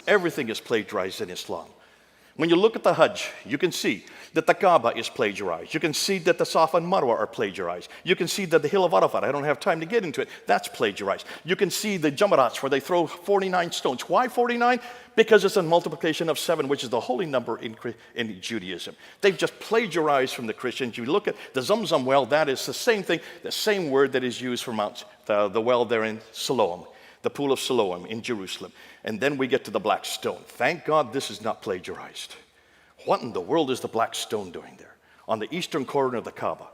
S1: Everything is plagiarized in Islam. When you look at the Hajj, you can see that the Kaaba is plagiarized. You can see that the Safa and Marwa are plagiarized. You can see that the hill of Arafat, I don't have time to get into it, that's plagiarized. You can see the Jamarats where they throw 49 stones. Why 49? Because it's a multiplication of 7, which is the holy number in Judaism. They've just plagiarized from the Christians. You look at the Zamzam well, that is the same thing, the same word that is used for the well there in Siloam, the pool of Siloam in Jerusalem. And then we get to the black stone. Thank God this is not plagiarized. What in the world is the black stone doing there? On the eastern corner of the Kaaba.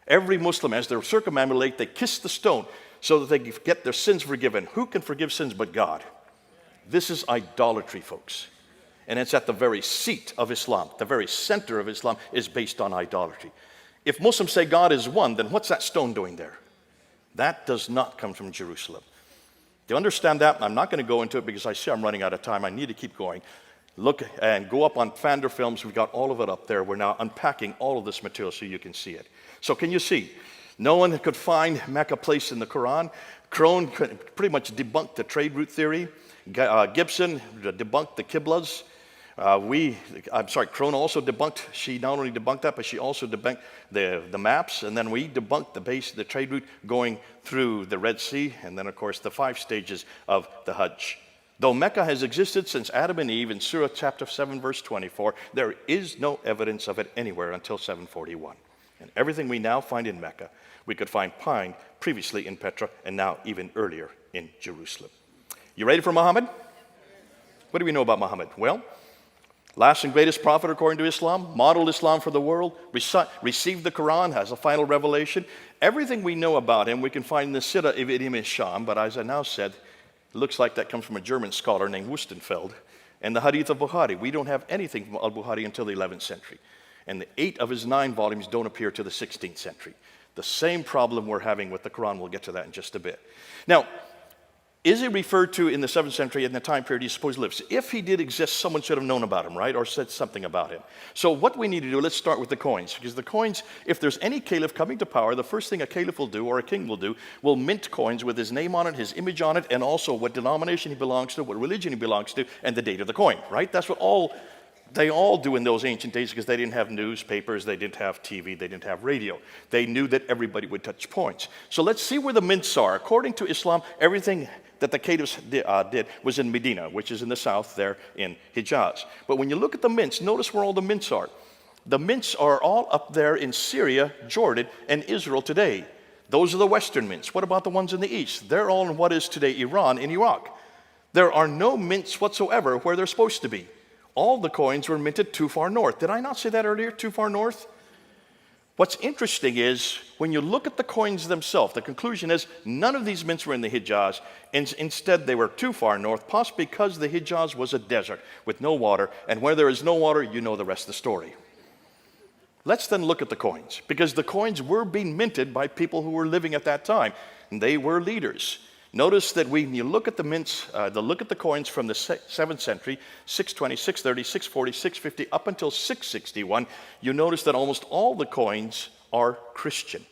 S1: Every Muslim, as they circumambulate, they kiss the stone so that they get their sins forgiven. Who can forgive sins but God? This is idolatry, folks. And it's at the very seat of Islam. The very center of Islam is based on idolatry. If Muslims say God is one, then what's that stone doing there? That does not come from Jerusalem. To understand that, I'm not going to go into it because I see I'm running out of time. I need to keep going. Look and go up on Fander Films. We've got all of it up there. We're now unpacking all of this material so you can see it. So can you see? No one could find Mecca place in the Quran. Crone pretty much debunked the trade route theory. Gibson debunked the Qiblas. Crone also debunked, she not only debunked that, but she also debunked the maps, and then we debunked the trade route going through the Red Sea, and then of course the 5 stages of the Hajj. Though Mecca has existed since Adam and Eve in Surah chapter 7 verse 24, there is no evidence of it anywhere until 741. And everything we now find in Mecca, we could find previously in Petra, and now even earlier in Jerusalem. You ready for Muhammad? What do we know about Muhammad? Well, last and greatest prophet according to Islam, modeled Islam for the world, received the Quran, has a final revelation. Everything we know about him we can find in the Sirah of Ibn Hisham, but as I now said, it looks like that comes from a German scholar named Wustenfeld. And the Hadith of Bukhari, we don't have anything from al-Bukhari until the 11th century. And the 8 of his 9 volumes don't appear to the 16th century. The same problem we're having with the Quran, we'll get to that in just a bit. Now, is he referred to in the 7th century in the time period he supposed lives? If he did exist, someone should have known about him, right? Or said something about him. So what we need to do, let's start with the coins. Because the coins, if there's any caliph coming to power, the first thing a caliph will do, or a king will do, will mint coins with his name on it, his image on it, and also what denomination he belongs to, what religion he belongs to, and the date of the coin, right? That's what they all do in those ancient days because they didn't have newspapers, they didn't have TV, they didn't have radio. They knew that everybody would touch coins. So let's see where the mints are. According to Islam, everything that the caliphs did was in Medina, which is in the south there in Hijaz. But when you look at the mints, notice where all the mints are. The mints are all up there in Syria, Jordan, and Israel today. Those are the western mints. What about the ones in the east? They're all in what is today Iran and Iraq. There are no mints whatsoever where they're supposed to be. All the coins were minted too far north. Did I not say that earlier, too far north? What's interesting is, when you look at the coins themselves, the conclusion is none of these mints were in the Hijaz, and instead they were too far north, possibly because the Hijaz was a desert with no water, and where there is no water, you know the rest of the story. Let's then look at the coins, because the coins were being minted by people who were living at that time, and they were leaders. Notice that when you look at the mints, look at the coins from the 7th century, 620, 630, 640, 650, up until 661, you notice that almost all the coins are Christian.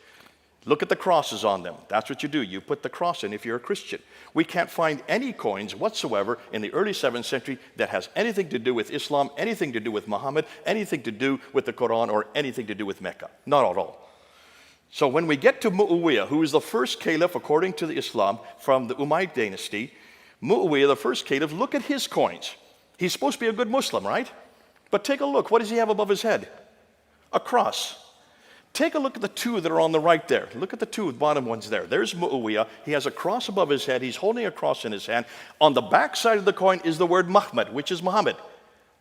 S1: Look at the crosses on them. That's what you do. You put the cross in if you're a Christian. We can't find any coins whatsoever in the early 7th century that has anything to do with Islam, anything to do with Muhammad, anything to do with the Quran, or anything to do with Mecca. Not at all. So when we get to Muawiyah, who is the first caliph according to the Islam from the Umayyad dynasty, Muawiyah, the first caliph, look at his coins. He's supposed to be a good Muslim, right? But take a look. What does he have above his head? A cross. Take a look at the two that are on the right there. Look at the two bottom ones there. There's Muawiyah. He has a cross above his head. He's holding a cross in his hand. On the back side of the coin is the word Muhammad, which is Muhammad.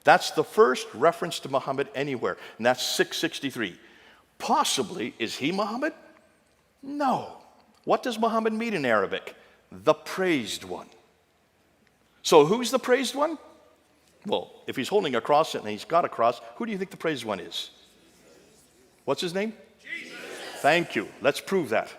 S1: That's the first reference to Muhammad anywhere, and that's 663. Possibly, is he Muhammad? No. What does Muhammad mean in Arabic? The praised one. So who's the praised one? Well, if he's holding a cross and he's got a cross, who do you think the praised one is? What's his name? Jesus. Thank you. Let's prove that.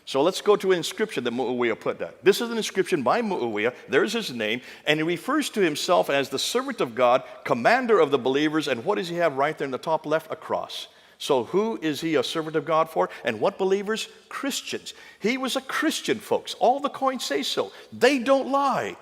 S1: So let's go to an inscription that Muawiyah put that. This is an inscription by Muawiyah. There's his name. And he refers to himself as the servant of God, commander of the believers. And what does he have right there in the top left? A cross. So who is he a servant of God for? And what believers? Christians. He was a Christian, folks. All the coins say so. They don't lie.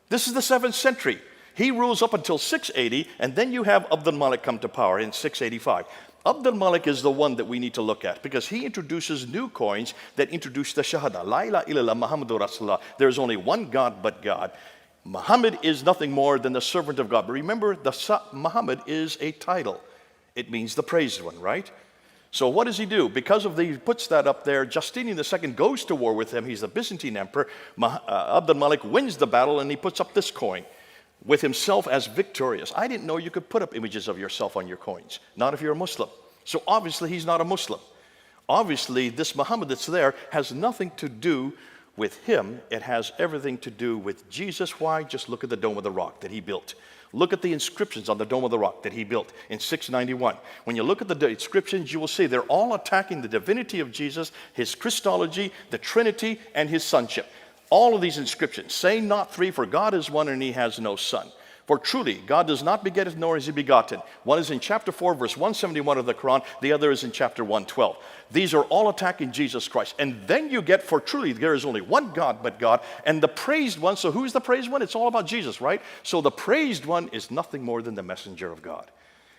S1: This is the 7th century. He rules up until 680, and then you have Abd al-Malik come to power in 685. Abd al-Malik is the one that we need to look at because he introduces new coins that introduce the Shahada. La ilaha illallah Muhammadur Rasulullah. There is only one God but God. Muhammad is nothing more than the servant of God. But remember, Muhammad is a title. It means the praised one, right? So what does he do? Because of he puts that up there, Justinian II goes to war with him. He's the Byzantine emperor. Abd al-Malik wins the battle, and he puts up this coin with himself as victorious. I didn't know you could put up images of yourself on your coins, not if you're a Muslim. So obviously he's not a Muslim. Obviously this Muhammad that's there has nothing to do with him. It has everything to do with Jesus. Why? Just look at the Dome of the Rock that he built. Look at the inscriptions on the Dome of the Rock that he built in 691. When you look at the inscriptions, you will see they're all attacking the divinity of Jesus, his Christology, the Trinity, and his sonship. All of these inscriptions say not three, for God is one and he has no son. For truly, God does not beget nor is he begotten. One is in chapter 4, verse 171 of the Quran. The other is in chapter 112. These are all attacking Jesus Christ. And then you get, for truly, there is only one God but God. And the praised one, so who's the praised one? It's all about Jesus, right? So the praised one is nothing more than the messenger of God.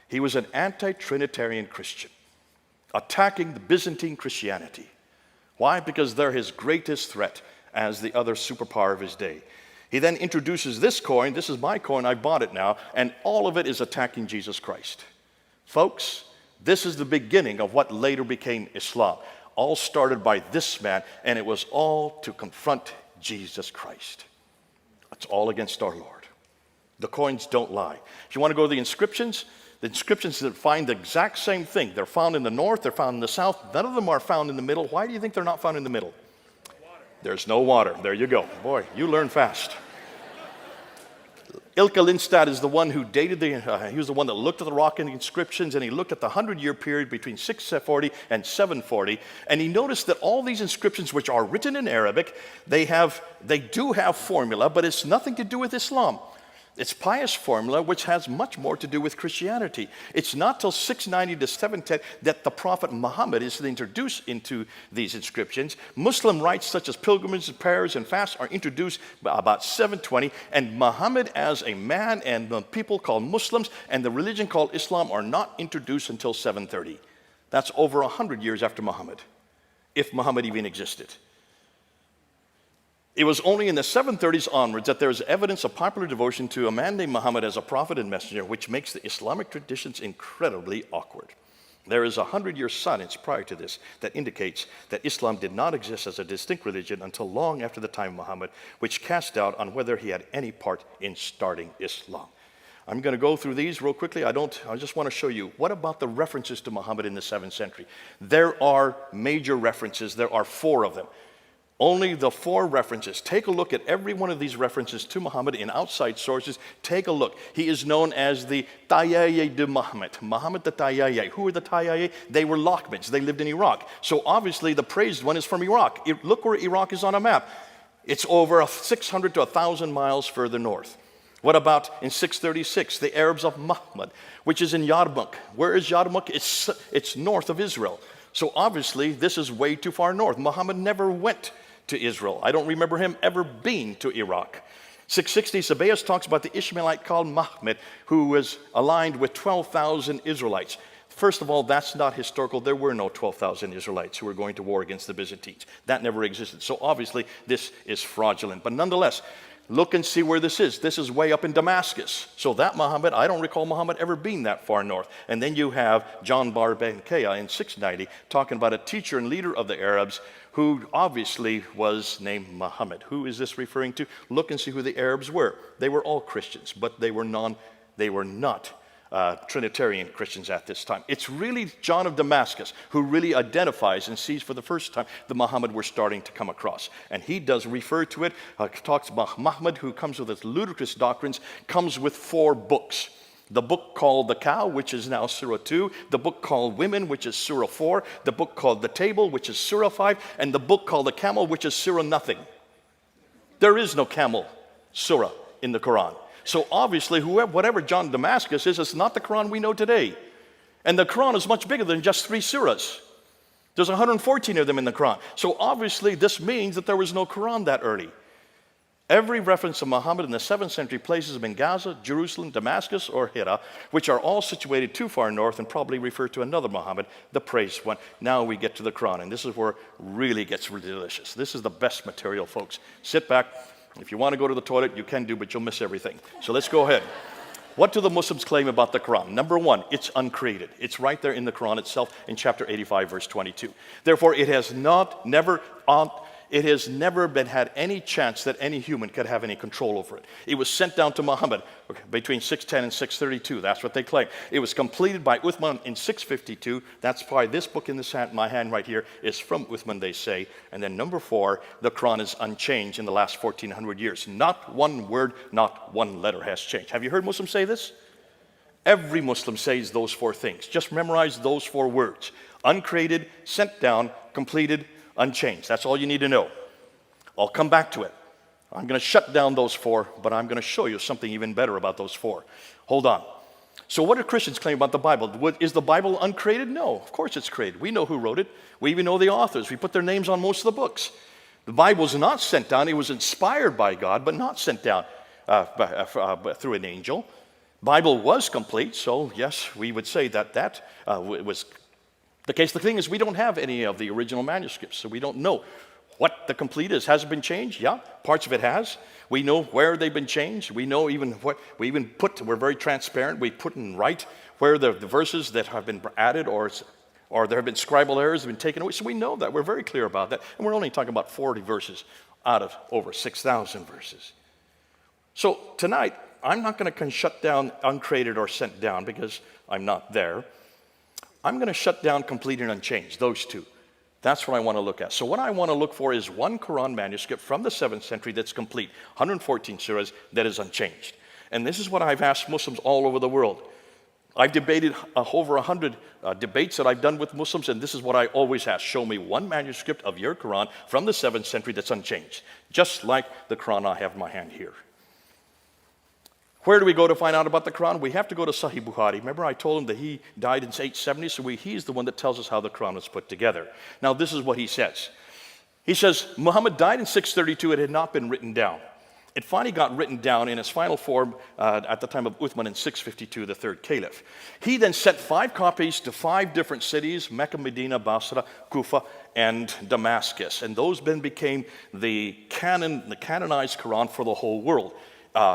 S1: He was an anti-Trinitarian Christian, attacking the Byzantine Christianity. Why? Because they're his greatest threat as the other superpower of his day. He then introduces this coin. This is my coin. I bought it now. And all of it is attacking Jesus Christ. Folks, this is the beginning of what later became Islam. All started by this man, and it was all to confront Jesus Christ. It's all against our Lord. The coins don't lie. If you want to go to the inscriptions that find the exact same thing. They're found in the north. They're found in the south. None of them are found in the middle. Why do you think they're not found in the middle? There's no water. There you go. Boy, you learn fast. Ilka Lindstad is the one who dated he was the one that looked at the rock in the inscriptions, and he looked at the 100-year period between 640 and 740, and he noticed that all these inscriptions, which are written in Arabic, they do have formula, but it's nothing to do with Islam. It's pious formula, which has much more to do with Christianity. It's not till 690 to 710 that the Prophet Muhammad is introduced into these inscriptions. Muslim rites such as pilgrimages, prayers, and fasts are introduced about 720. And Muhammad as a man and the people called Muslims and the religion called Islam are not introduced until 730. That's over 100 years after Muhammad, if Muhammad even existed. It was only in the 730s onwards that there is evidence of popular devotion to a man named Muhammad as a prophet and messenger, which makes the Islamic traditions incredibly awkward. There is a 100-year silence prior to this that indicates that Islam did not exist as a distinct religion until long after the time of Muhammad, which cast doubt on whether he had any part in starting Islam. I'm going to go through these real quickly. I just want to show you, what about the references to Muhammad in the 7th century? There are major references. There are 4 of them. Only the 4 references. Take a look at every one of these references to Muhammad in outside sources. Take a look. He is known as the Tayyaye de Muhammad. Muhammad the Tayyaye. Who are the Tayyaye? They were Lockmans. They lived in Iraq. So obviously the praised one is from Iraq. Look where Iraq is on a map. It's over 600 to 1,000 miles further north. What about in 636, the Arabs of Muhammad, which is in Yarmouk? Where is Yarmouk? It's north of Israel. So obviously, this is way too far north. Muhammad never went to Israel. I don't remember him ever being to Iraq. 660, Sabaeus talks about the Ishmaelite called Mahmed, who was aligned with 12,000 Israelites. First of all, that's not historical. There were no 12,000 Israelites who were going to war against the Byzantines. That never existed. So obviously, this is fraudulent. But nonetheless, look and see where this is. This is way up in Damascus. So that Muhammad, I don't recall Muhammad ever being that far north. And then you have John Bar Benkei in 690 talking about a teacher and leader of the Arabs who obviously was named Muhammad. Who is this referring to? Look and see who the Arabs were. They were all Christians, but they were not Trinitarian Christians at this time. It's really John of Damascus who really identifies and sees for the first time the Muhammad we're starting to come across. And he does refer to it, talks about Muhammad, who comes with his ludicrous doctrines, comes with 4 books. The book called The Cow, which is now Surah 2, the book called Women, which is Surah 4, the book called The Table, which is Surah 5, and the book called The Camel, which is Surah Nothing. There is no camel surah in the Quran. So obviously, whatever John of Damascus is, it's not the Quran we know today. And the Quran is much bigger than just 3 surahs. There's 114 of them in the Quran. So obviously, this means that there was no Quran that early. Every reference to Muhammad in the 7th century places him in Gaza, Jerusalem, Damascus, or Hira, which are all situated too far north and probably refer to another Muhammad, the praised one. Now we get to the Quran, and this is where it really gets really delicious. This is the best material, folks. Sit back. If you want to go to the toilet, you can do, but you'll miss everything. So let's go ahead. What do the Muslims claim about the Quran? Number 1, it's uncreated. It's right there in the Quran itself in chapter 85, verse 22. Therefore, it has never been had any chance that any human could have any control over it. It was sent down to Muhammad between 610 and 632. That's what they claim. It was completed by Uthman in 652. That's why this book in my hand right here is from Uthman, they say. And then number 4, the Quran is unchanged in the last 1,400 years. Not one word, not one letter has changed. Have you heard Muslims say this? Every Muslim says those 4 things. Just memorize those 4 words. Uncreated, sent down, completed, unchanged. That's all you need to know. I'll come back to it. I'm going to shut down those 4, but I'm going to show you something even better about those 4. Hold on. So what do Christians claim about the Bible? Is the Bible uncreated? No, of course it's created. We know who wrote it. We even know the authors. We put their names on most of the books. The Bible was not sent down. It was inspired by God, but not sent down through an angel. Bible was complete, so yes, we would say that was the case. The thing is, we don't have any of the original manuscripts, so we don't know what the complete is. Has it been changed? Yeah, parts of it has. We know where they've been changed. We know even what we even put. We're very transparent. We put in right where the verses that have been added or there have been scribal errors have been taken away. So we know that. We're very clear about that. And we're only talking about 40 verses out of over 6,000 verses. So tonight, I'm not going to shut down uncreated or sent down because I'm not there. I'm going to shut down complete and unchanged, those 2. That's what I want to look at. So what I want to look for is one Quran manuscript from the 7th century that's complete, 114 surahs, that is unchanged. And this is what I've asked Muslims all over the world. I've debated over 100 debates that I've done with Muslims, and this is what I always ask. Show me one manuscript of your Quran from the 7th century that's unchanged, just like the Quran I have in my hand here. Where do we go to find out about the Quran? We have to go to Sahih Bukhari. Remember I told him that he died in 870, so he's the one that tells us how the Quran was put together. Now this is what he says. He says, Muhammad died in 632. It had not been written down. It finally got written down in its final form at the time of Uthman in 652, the 3rd caliph. He then sent 5 copies to 5 different cities, Mecca, Medina, Basra, Kufa, and Damascus. And those then became the canonized Quran for the whole world.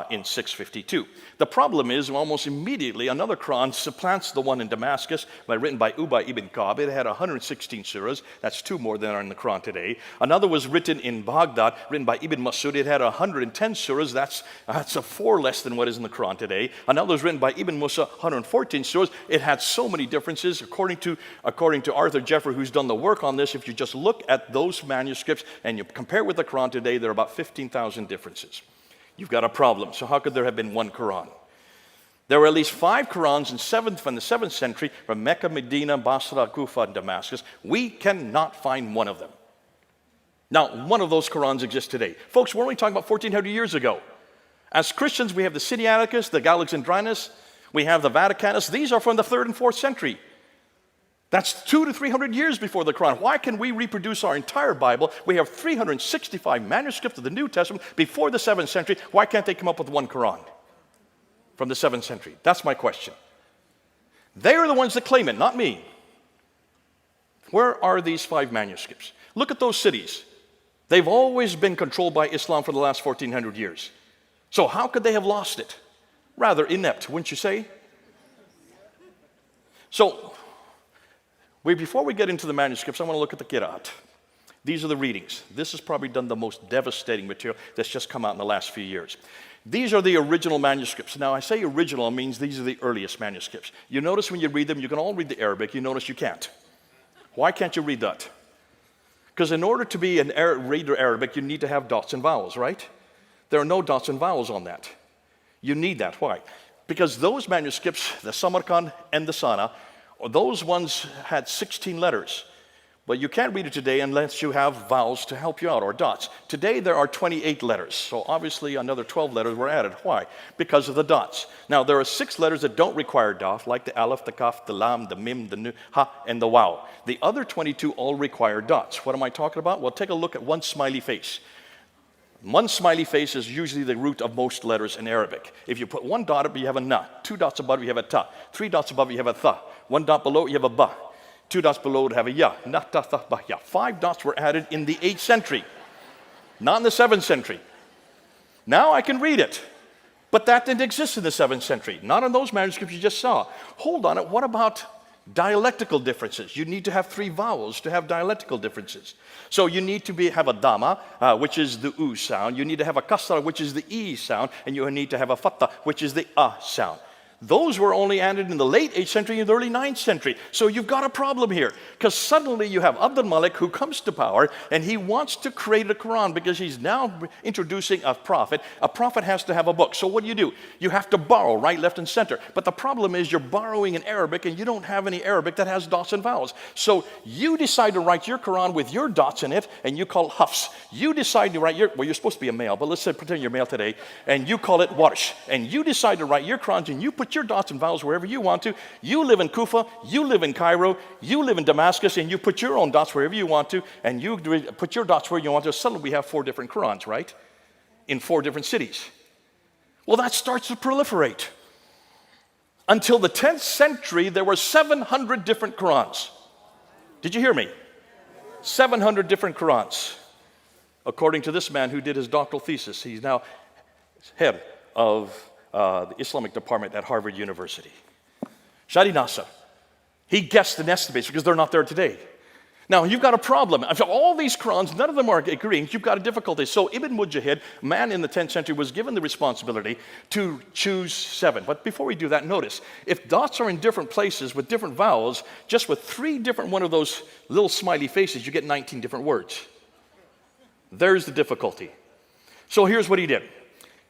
S1: In 652. The problem is almost immediately another Quran supplants the one in Damascus written by Ubay ibn Ka'b. It had 116 surahs. That's 2 more than are in the Quran today. Another was written in Baghdad, written by Ibn Masud. It had 110 surahs. That's a 4 less than what is in the Quran today. Another was written by Ibn Musa, 114 surahs. It had so many differences. According to Arthur Jeffrey, who's done the work on this, if you just look at those manuscripts and you compare it with the Quran today, there are about 15,000 differences. You've got a problem. So how could there have been one Quran? There were at least 5 Qurans from the 7th century from Mecca, Medina, Basra, Kufa, and Damascus. We cannot find one of them. Now, one of those Qurans exists today. Folks, we're only talking about 1,400 years ago. As Christians, we have the Sinaiticus, the Alexandrinus, we have the Vaticanus. These are from the 3rd and 4th century. That's 200 to 300 years before the Quran. Why can we reproduce our entire Bible? We have 365 manuscripts of the New Testament before the 7th century. Why can't they come up with one Quran from the 7th century? That's my question. They are the ones that claim it, not me. Where are these 5 manuscripts? Look at those cities. They've always been controlled by Islam for the last 1,400 years. So how could they have lost it? Rather inept, wouldn't you say? So, before we get into the manuscripts, I want to look at the Qira'at. These are the readings. This has probably done the most devastating material that's just come out in the last few years. These are the original manuscripts. Now, I say original means these are the earliest manuscripts. You notice when you read them, you can all read the Arabic. You notice you can't. Why can't you read that? Because in order to be an reader Arabic, you need to have dots and vowels, right? There are no dots and vowels on that. You need that. Why? Because those manuscripts, the Samarkand and the Sana, those ones had 16 letters. But you can't read it today unless you have vowels to help you out, or dots. Today there are 28 letters. So obviously another 12 letters were added. Why? Because of the dots. Now there are 6 letters that don't require dot, like the Aleph, the Kaf, the Lam, the Mim, the Nu, Ha, and the Waw. The other 22 all require dots. What am I talking about? Well, take a look at one smiley face. One smiley face is usually the root of most letters in Arabic. If you put 1 dot up, you have a na. 2 dots above, you have a ta. 3 dots above, you have a tha. 1 dot below, you have a ba. 2 dots below would have a ya. Na, ta, tha, ba, ya. 5 dots were added in the 8th century, not in the 7th century. Now I can read it, but that didn't exist in the 7th century. Not in those manuscripts you just saw. Hold on, what about dialectical differences? You need to have 3 vowels to have dialectical differences. So you need to have a dama, which is the u sound. You need to have a kasra, which is the e sound. And you need to have a fatha, which is the a sound. Those were only added in the late 8th century and the early 9th century. So you've got a problem here. Because suddenly you have Abdul Malik who comes to power and he wants to create a Quran because he's now introducing a prophet. A prophet has to have a book. So what do? You have to borrow right, left, and center. But the problem is you're borrowing in Arabic and you don't have any Arabic that has dots and vowels. So you decide to write your Quran with your dots in it and you call it Hafs. You decide to write you're supposed to be a male, but let's say pretend you're male today, and you call it Warsh. And you decide to write your Qurans and you put your dots and vowels wherever you want to. You live in Kufa, you live in Cairo, you live in Damascus, and you put your own dots wherever you want to, and you put your dots where you want to. Suddenly we have 4 different Qurans, right? In 4 different cities. Well, that starts to proliferate. Until the 10th century, there were 700 different Qurans. Did you hear me? 700 different Qurans. According to this man who did his doctoral thesis, he's now head of the Islamic department at Harvard University. Shadi Nasser. He guessed and estimates because they're not there today. Now, you've got a problem. All these Qurans, none of them are agreeing. You've got a difficulty. So Ibn Mujahid, a man in the 10th century, was given the responsibility to choose 7. But before we do that, notice, if dots are in different places with different vowels, just with 3 different one of those little smiley faces, you get 19 different words. There's the difficulty. So here's what he did.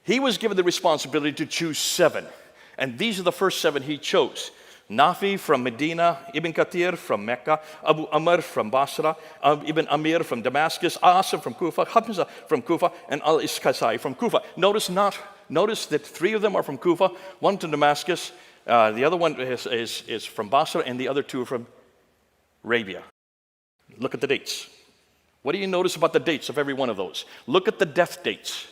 S1: He was given the responsibility to choose 7. And these are the first 7 he chose. Nafi from Medina, Ibn Kathir from Mecca, Abu Amr from Basra, Ibn Amir from Damascus, Asim from Kufa, Hamza from Kufa, and Al-Iskasai from Kufa. Notice that 3 of them are from Kufa, 1 from Damascus, the other one is from Basra, and the other 2 are from Arabia. Look at the dates. What do you notice about the dates of every one of those? Look at the death dates.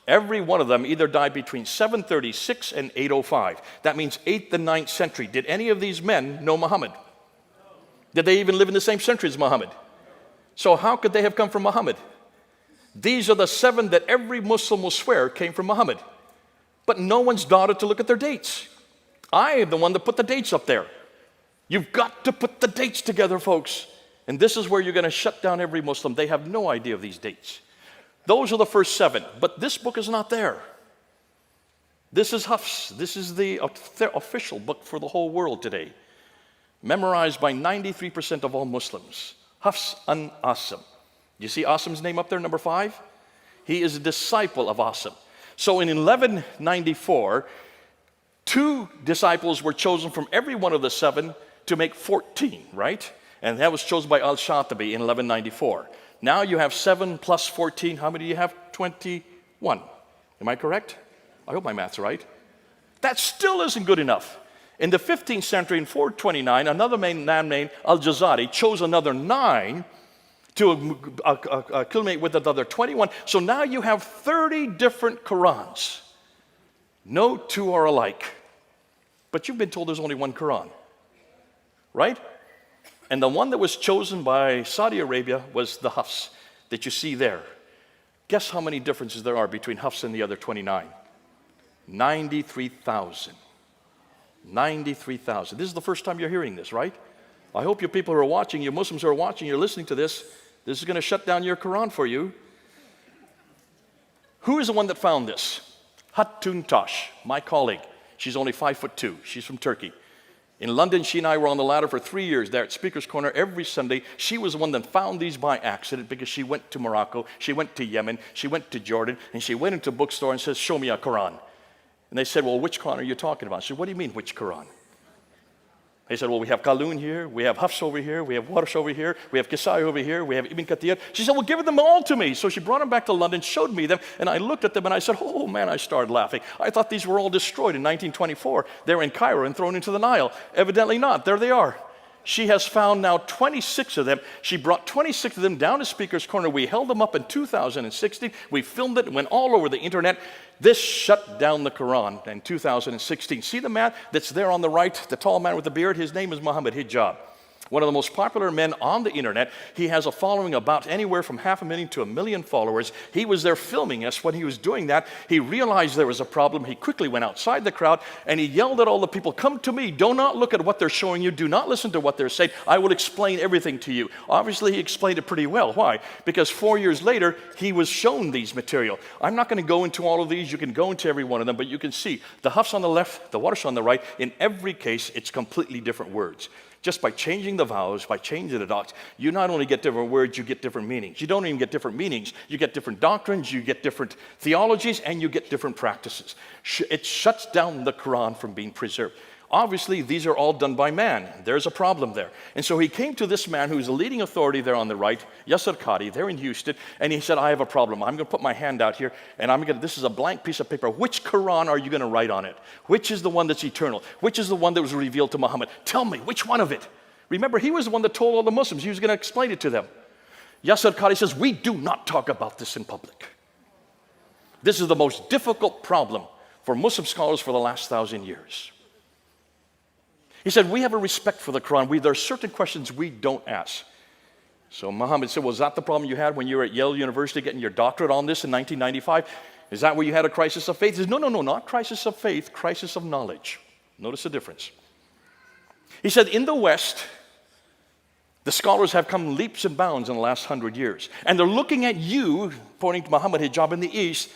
S1: Every one of them either died between 736 and 805. That means 8th and 9th century. Did any of these men know Muhammad? Did they even live in the same century as Muhammad? So how could they have come from Muhammad? These are the 7 that every Muslim will swear came from Muhammad. But no one's bothered to look at their dates. I am the one that put the dates up there. You've got to put the dates together, folks. And this is where you're going to shut down every Muslim. They have no idea of these dates. Those are the first 7, but this book is not there. This is Hafs. This is the official book for the whole world today. Memorized by 93% of all Muslims. Hafs an Asim. You see Asim's name up there, number 5? He is a disciple of Asim. So in 1194, 2 disciples were chosen from every one of the 7 to make 14, right? And that was chosen by Al-Shatibi in 1194.
S2: Now you have 7 plus 14. How many do you have? 21. Am I correct? I hope my math's right. That still isn't good enough. In the 15th century, in 429, another man named Al-Jazari chose another 9 to accumulate with another 21. So now you have 30 different Qurans. No two are alike. But you've been told there's only one Quran, right? And the one that was chosen by Saudi Arabia was the Hafs that you see there. Guess how many differences there are between Hafs and the other 29? 93,000. 93,000. This is the first time you're hearing this, right? I hope you people who are watching, you Muslims who are watching, you're listening to this. This is going to shut down your Quran for you. Who is the one that found this? Hatun Tash, my colleague. She's only 5'2". She's from Turkey. In London, she and I were on the ladder for 3 years there at Speaker's Corner every Sunday. She was the one that found these by accident because she went to Morocco, she went to Yemen, she went to Jordan, and she went into a bookstore and says, show me a Quran. And they said, well, which Quran are you talking about? She said, what do you mean, which Quran? They said, well, we have Qalun here, we have Hafs over here, we have Warsh over here, we have Kisai over here, we have Ibn Kathir. She said, well, give them all to me. So she brought them back to London, showed me them, and I looked at them and I said, oh man, I started laughing. I thought these were all destroyed in 1924. They were in Cairo and thrown into the Nile. Evidently not. There they are. She has found now 26 of them. She brought 26 of them down to Speaker's Corner. We held them up in 2016. We filmed it. It went all over the internet. This shut down the Quran in 2016. See the man that's there on the right, the tall man with the beard? His name is Muhammad Hijab. One of the most popular men on the internet. He has a following about anywhere from 500,000 to 1 million followers. He was there filming us. When he was doing that, he realized there was a problem. He quickly went outside the crowd and he yelled at all the people, come to me. Do not look at what they're showing you. Do not listen to what they're saying. I will explain everything to you. Obviously, he explained it pretty well. Why? Because 4 years later, he was shown these material. I'm not going to go into all of these. You can go into every one of them, but you can see the Hafs on the left, the Warsh on the right. In every case, it's completely different words. Just by changing the vowels, by changing the dots, you not only get different words, you get different meanings. You don't even get different meanings. You get different doctrines, you get different theologies, and you get different practices. It shuts down the Quran from being preserved. Obviously, these are all done by man. There's a problem there. And so he came to this man who's the leading authority there on the right, Yasser Qadi, there in Houston, and he said, I have a problem. I'm going to put my hand out here, and this is a blank piece of paper. Which Quran are you going to write on it? Which is the one that's eternal? Which is the one that was revealed to Muhammad? Tell me, which one of it? Remember, he was the one that told all the Muslims. He was going to explain it to them. Yasser Qadi says, we do not talk about this in public. This is the most difficult problem for Muslim scholars for the last 1,000 years. He said, we have a respect for the Quran. There are certain questions we don't ask. So Muhammad said, well, is that the problem you had when you were at Yale University getting your doctorate on this in 1995? Is that where you had a crisis of faith? He said, no, not crisis of faith, crisis of knowledge. Notice the difference. He said, in the West, the scholars have come leaps and bounds in the last 100 years. And they're looking at you, pointing to Muhammad Hijab in the East,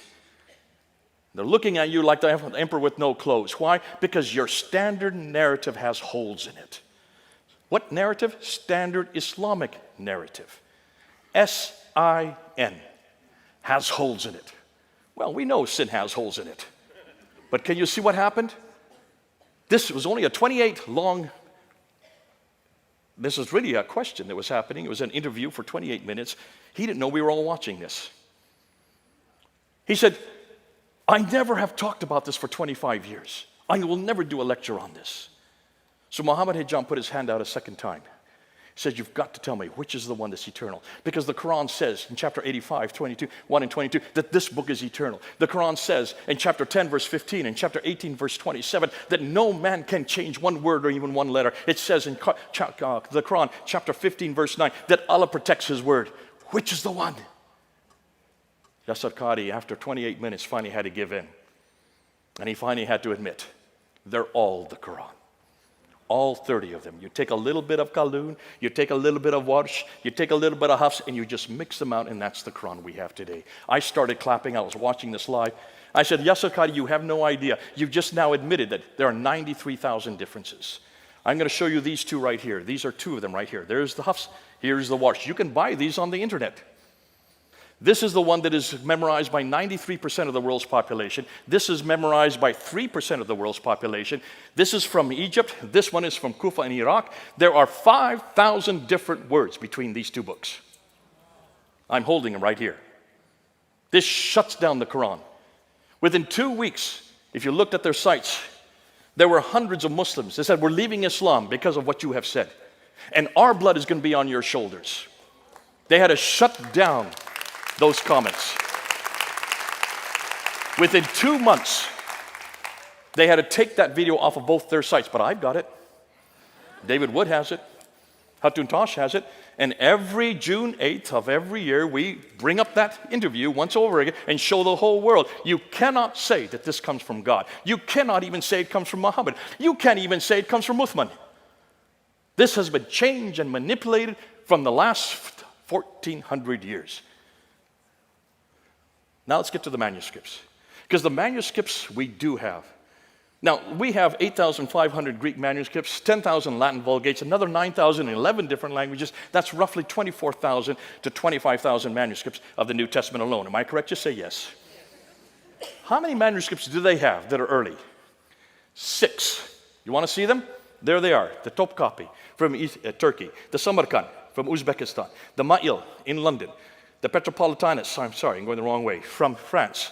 S2: they're looking at you like the emperor with no clothes. Why? Because your standard narrative has holes in it. What narrative? Standard Islamic narrative. S-I-N. Has holes in it. Well, we know sin has holes in it. But can you see what happened? This was only a 28 long, this was really a question that was happening. It was an interview for 28 minutes. He didn't know we were all watching this. He said, I never have talked about this for 25 years. I will never do a lecture on this. So Muhammad Hijab put his hand out a second time. He said, you've got to tell me which is the one that's eternal. Because the Quran says in chapter 85, 1 and 22, that this book is eternal. The Quran says in chapter 10, verse 15, and chapter 18, verse 27, that no man can change one word or even one letter. It says in the Quran, chapter 15, verse 9, that Allah protects his word. Which is the one? Yasser Qadi, after 28 minutes, finally had to give in. And he finally had to admit, they're all the Quran. All 30 of them. You take a little bit of Qalun, you take a little bit of Warsh, you take a little bit of Hafs, and you just mix them out, and that's the Quran we have today. I started clapping. I was watching this live. I said, Yasser Qadi, you have no idea. You've just now admitted that there are 93,000 differences. I'm going to show you these two right here. These are two of them right here. There's the Hafs, here's the Warsh. You can buy these on the internet. This is the one that is memorized by 93% of the world's population. This is memorized by 3% of the world's population. This is from Egypt. This one is from Kufa in Iraq. There are 5,000 different words between these two books. I'm holding them right here. This shuts down the Quran. Within 2 weeks, if you looked at their sites, there were hundreds of Muslims that said, we're leaving Islam because of what you have said. And our blood is going to be on your shoulders. They had to shut down those comments. Within 2 months, they had to take that video off of both their sites. But I've got it. David Wood has it. Hatun Tosh has it. And every June 8th of every year, we bring up that interview once over again and show the whole world. You cannot say that this comes from God. You cannot even say it comes from Muhammad. You can't even say it comes from Uthman. This has been changed and manipulated from the last 1,400 years. Now let's get to the manuscripts. Because the manuscripts we do have. Now, we have 8,500 Greek manuscripts, 10,000 Latin Vulgates, another 9,000 in 11 different languages. That's roughly 24,000 to 25,000 manuscripts of the New Testament alone. Am I correct? Just say yes. How many manuscripts do they have that are early? 6. You want to see them? There they are. The Topkapi from Turkey, the Samarkand from Uzbekistan, the Ma'il in London, the Petropolitanus, I'm sorry, I'm going the wrong way, from France,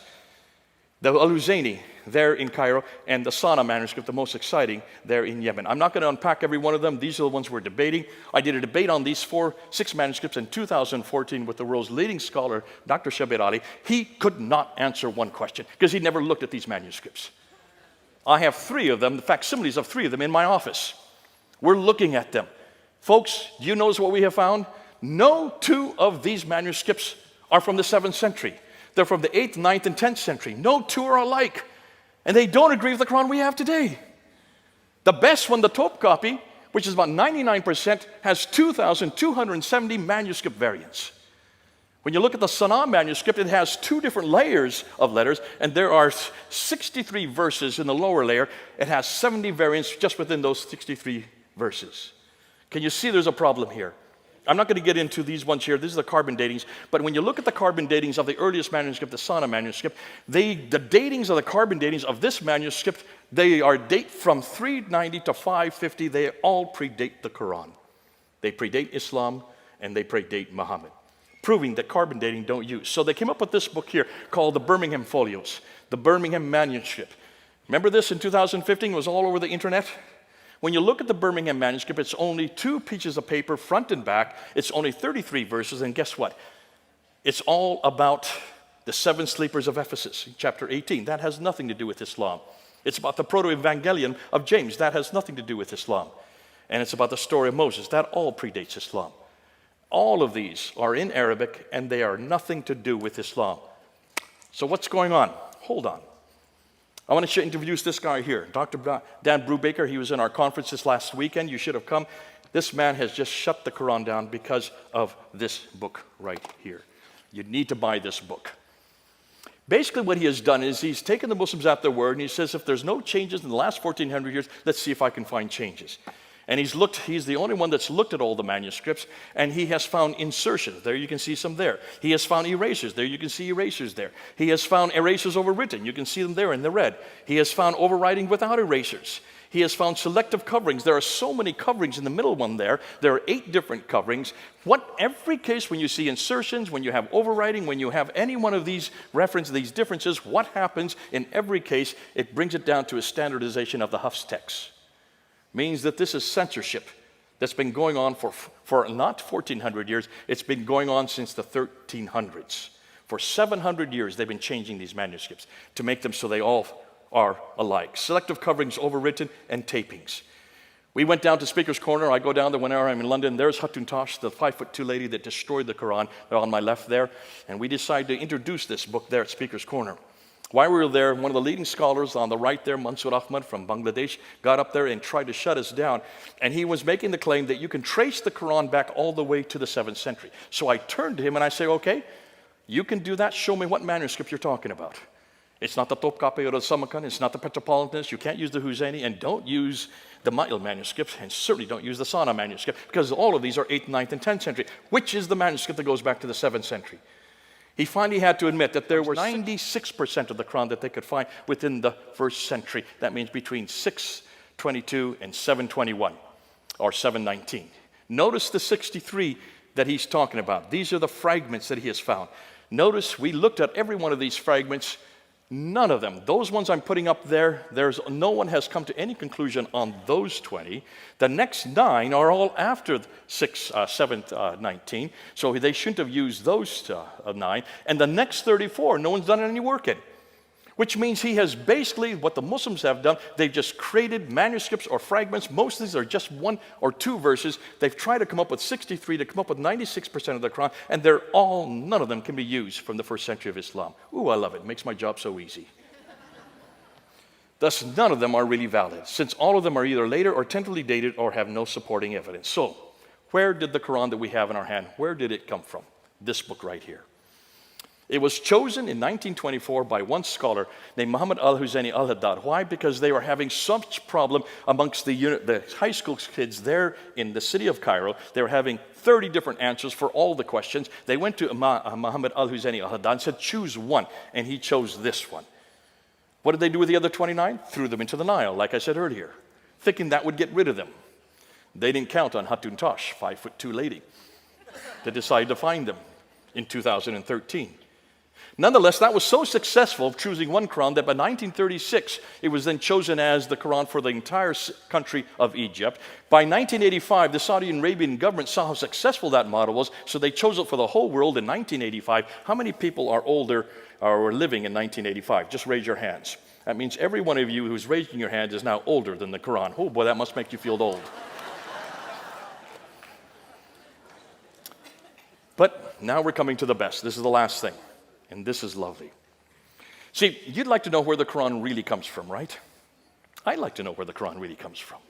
S2: the Al-Huzayni there in Cairo, and the Sana manuscript, the most exciting, there in Yemen. I'm not going to unpack every one of them. These are the ones we're debating. I did a debate on these 6 manuscripts in 2014 with the world's leading scholar, Dr. Shabir Ali. He could not answer one question because he never looked at these manuscripts. I have 3 of them, the facsimiles of 3 of them in my office. We're looking at them. Folks, do you notice what we have found? No 2 of these manuscripts are from the 7th century. They're from the 8th, 9th, and 10th century. No 2 are alike. And they don't agree with the Quran we have today. The best one, the Topkapi, which is about 99%, has 2,270 manuscript variants. When you look at the Sana manuscript, it has 2 different layers of letters, and there are 63 verses in the lower layer. It has 70 variants just within those 63 verses. Can you see there's a problem here? I'm not going to get into these ones here. These are the carbon datings. But when you look at the carbon datings of the earliest manuscript, the Sana manuscript, the datings of the carbon datings of this manuscript, they are date from 390 to 550. They all predate the Quran. They predate Islam, and they predate Muhammad, proving that carbon dating don't use. So they came up with this book here called the Birmingham Folios, the Birmingham manuscript. Remember this in 2015? It was all over the internet. When you look at the Birmingham manuscript, it's only 2 pieces of paper, front and back. It's only 33 verses, and guess what? It's all about the 7 sleepers of Ephesus, chapter 18. That has nothing to do with Islam. It's about the proto-evangelion of James. That has nothing to do with Islam. And it's about the story of Moses. That all predates Islam. All of these are in Arabic, and they are nothing to do with Islam. So what's going on? Hold on. I want to introduce this guy here, Dr. Dan Brubaker. He was in our conference this last weekend. You should have come. This man has just shut the Quran down because of this book right here. You need to buy this book. Basically what he has done is he's taken the Muslims at their word, and he says, if there's no changes in the last 1,400 years, let's see if I can find changes. And he's the only one that's looked at all the manuscripts, and he has found insertions. There you can see some there. He has found erasures. There you can see erasures there. He has found erasures overwritten. You can see them there in the red. He has found overwriting without erasures. He has found selective coverings. There are so many coverings in the middle one there. There are 8 different coverings. Every case when you see insertions, when you have overwriting, when you have any one of these references, these differences, what happens in every case, it brings it down to a standardization of the Hafs text. Means that this is censorship that's been going on for not 1,400 years, it's been going on since the 1300s. For 700 years, they've been changing these manuscripts to make them so they all are alike. Selective coverings, overwritten, and tapings. We went down to Speaker's Corner. I go down there whenever I'm in London. There's Hatun Tosh, the 5'2" lady that destroyed the Quran. They're on my left there. And we decided to introduce this book there at Speaker's Corner. While we were there, one of the leading scholars on the right there, Mansour Ahmad from Bangladesh, got up there and tried to shut us down. And he was making the claim that you can trace the Quran back all the way to the 7th century. So I turned to him and I say, okay, you can do that. Show me what manuscript you're talking about. It's not the Topkapi or the Samarkand. It's not the Petropolitanus. You can't use the Huzayni, and don't use the Ma'il manuscript, and certainly don't use the Sana manuscript, because all of these are 8th, 9th, and 10th century. Which is the manuscript that goes back to the 7th century? He finally had to admit that there were 96% of the Quran that they could find within the 1st century. That means between 622 and 721 or 719. Notice the 63 that he's talking about. These are the fragments that he has found. Notice we looked at every one of these fragments. None of them, those ones I'm putting up there, no one has come to any conclusion on those 20. The next 9 are all after 19. So they shouldn't have used those 9. And the next 34, no one's done any work in. Which means he has basically, what the Muslims have done, they've just created manuscripts or fragments. Most of these are just 1 or 2 verses. They've tried to come up with 63 to come up with 96% of the Quran, and none of them can be used from the first century of Islam. Ooh, I love it. It makes my job so easy. Thus, none of them are really valid, since all of them are either later or tentatively dated or have no supporting evidence. So, where did the Quran that we have in our hand, where did it come from? This book right here. It was chosen in 1924 by one scholar named Muhammad al-Husseini al-Haddad. Why? Because they were having such problem amongst the high school kids there in the city of Cairo. They were having 30 different answers for all the questions. They went to Muhammad al-Husseini al-Haddad and said, choose one, and he chose this one. What did they do with the other 29? Threw them into the Nile, like I said earlier, thinking that would get rid of them. They didn't count on Hatun Tash, 5'2" lady. They decided to find them in 2013. Nonetheless, that was so successful of choosing one Quran that by 1936, it was then chosen as the Quran for the entire country of Egypt. By 1985, the Saudi Arabian government saw how successful that model was, so they chose it for the whole world in 1985. How many people are older or were living in 1985? Just raise your hands. That means every one of you who's raising your hand is now older than the Quran. Oh boy, that must make you feel old. But now we're coming to the best. This is the last thing. And this is lovely. See, you'd like to know where the Quran really comes from, right? I'd like to know where the Quran really comes from.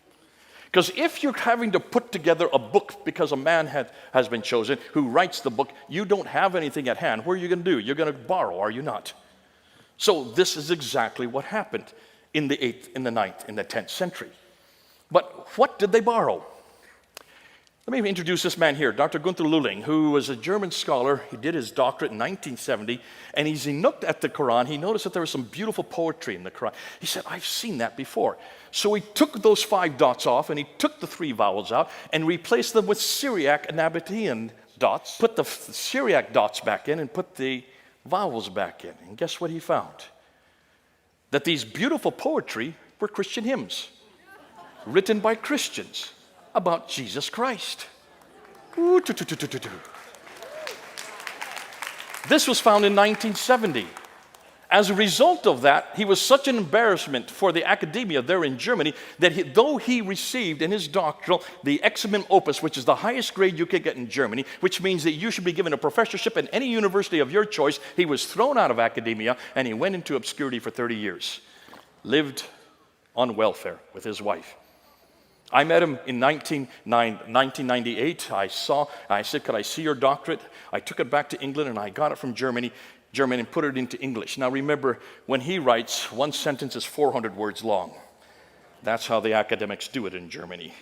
S2: Because if you're having to put together a book because a man has been chosen who writes the book, you don't have anything at hand. What are you going to do? You're going to borrow, are you not? So this is exactly what happened in the 8th, in the 9th, in the 10th century. But what did they borrow? Let me introduce this man here, Dr. Gunther Lulling, who was a German scholar. He did his doctorate in 1970, and as he looked at the Quran, he noticed that there was some beautiful poetry in the Quran. He said, I've seen that before. So he took those 5 dots off, and he took the 3 vowels out, and replaced them with Syriac and Nabatean dots, put the Syriac dots back in, and put the vowels back in. And guess what he found? That these beautiful poetry were Christian hymns, written by Christians, about Jesus Christ. This was found in 1970. As a result of that, he was such an embarrassment for the academia there in Germany that though he received in his doctoral the Examen Opus, which is the highest grade you could get in Germany, which means that you should be given a professorship in any university of your choice, he was thrown out of academia and he went into obscurity for 30 years. Lived on welfare with his wife. I met him in 1998. I said, could I see your doctorate? I took it back to England and I got it from German and put it into English. Now remember, when he writes, one sentence is 400 words long. That's how the academics do it in Germany.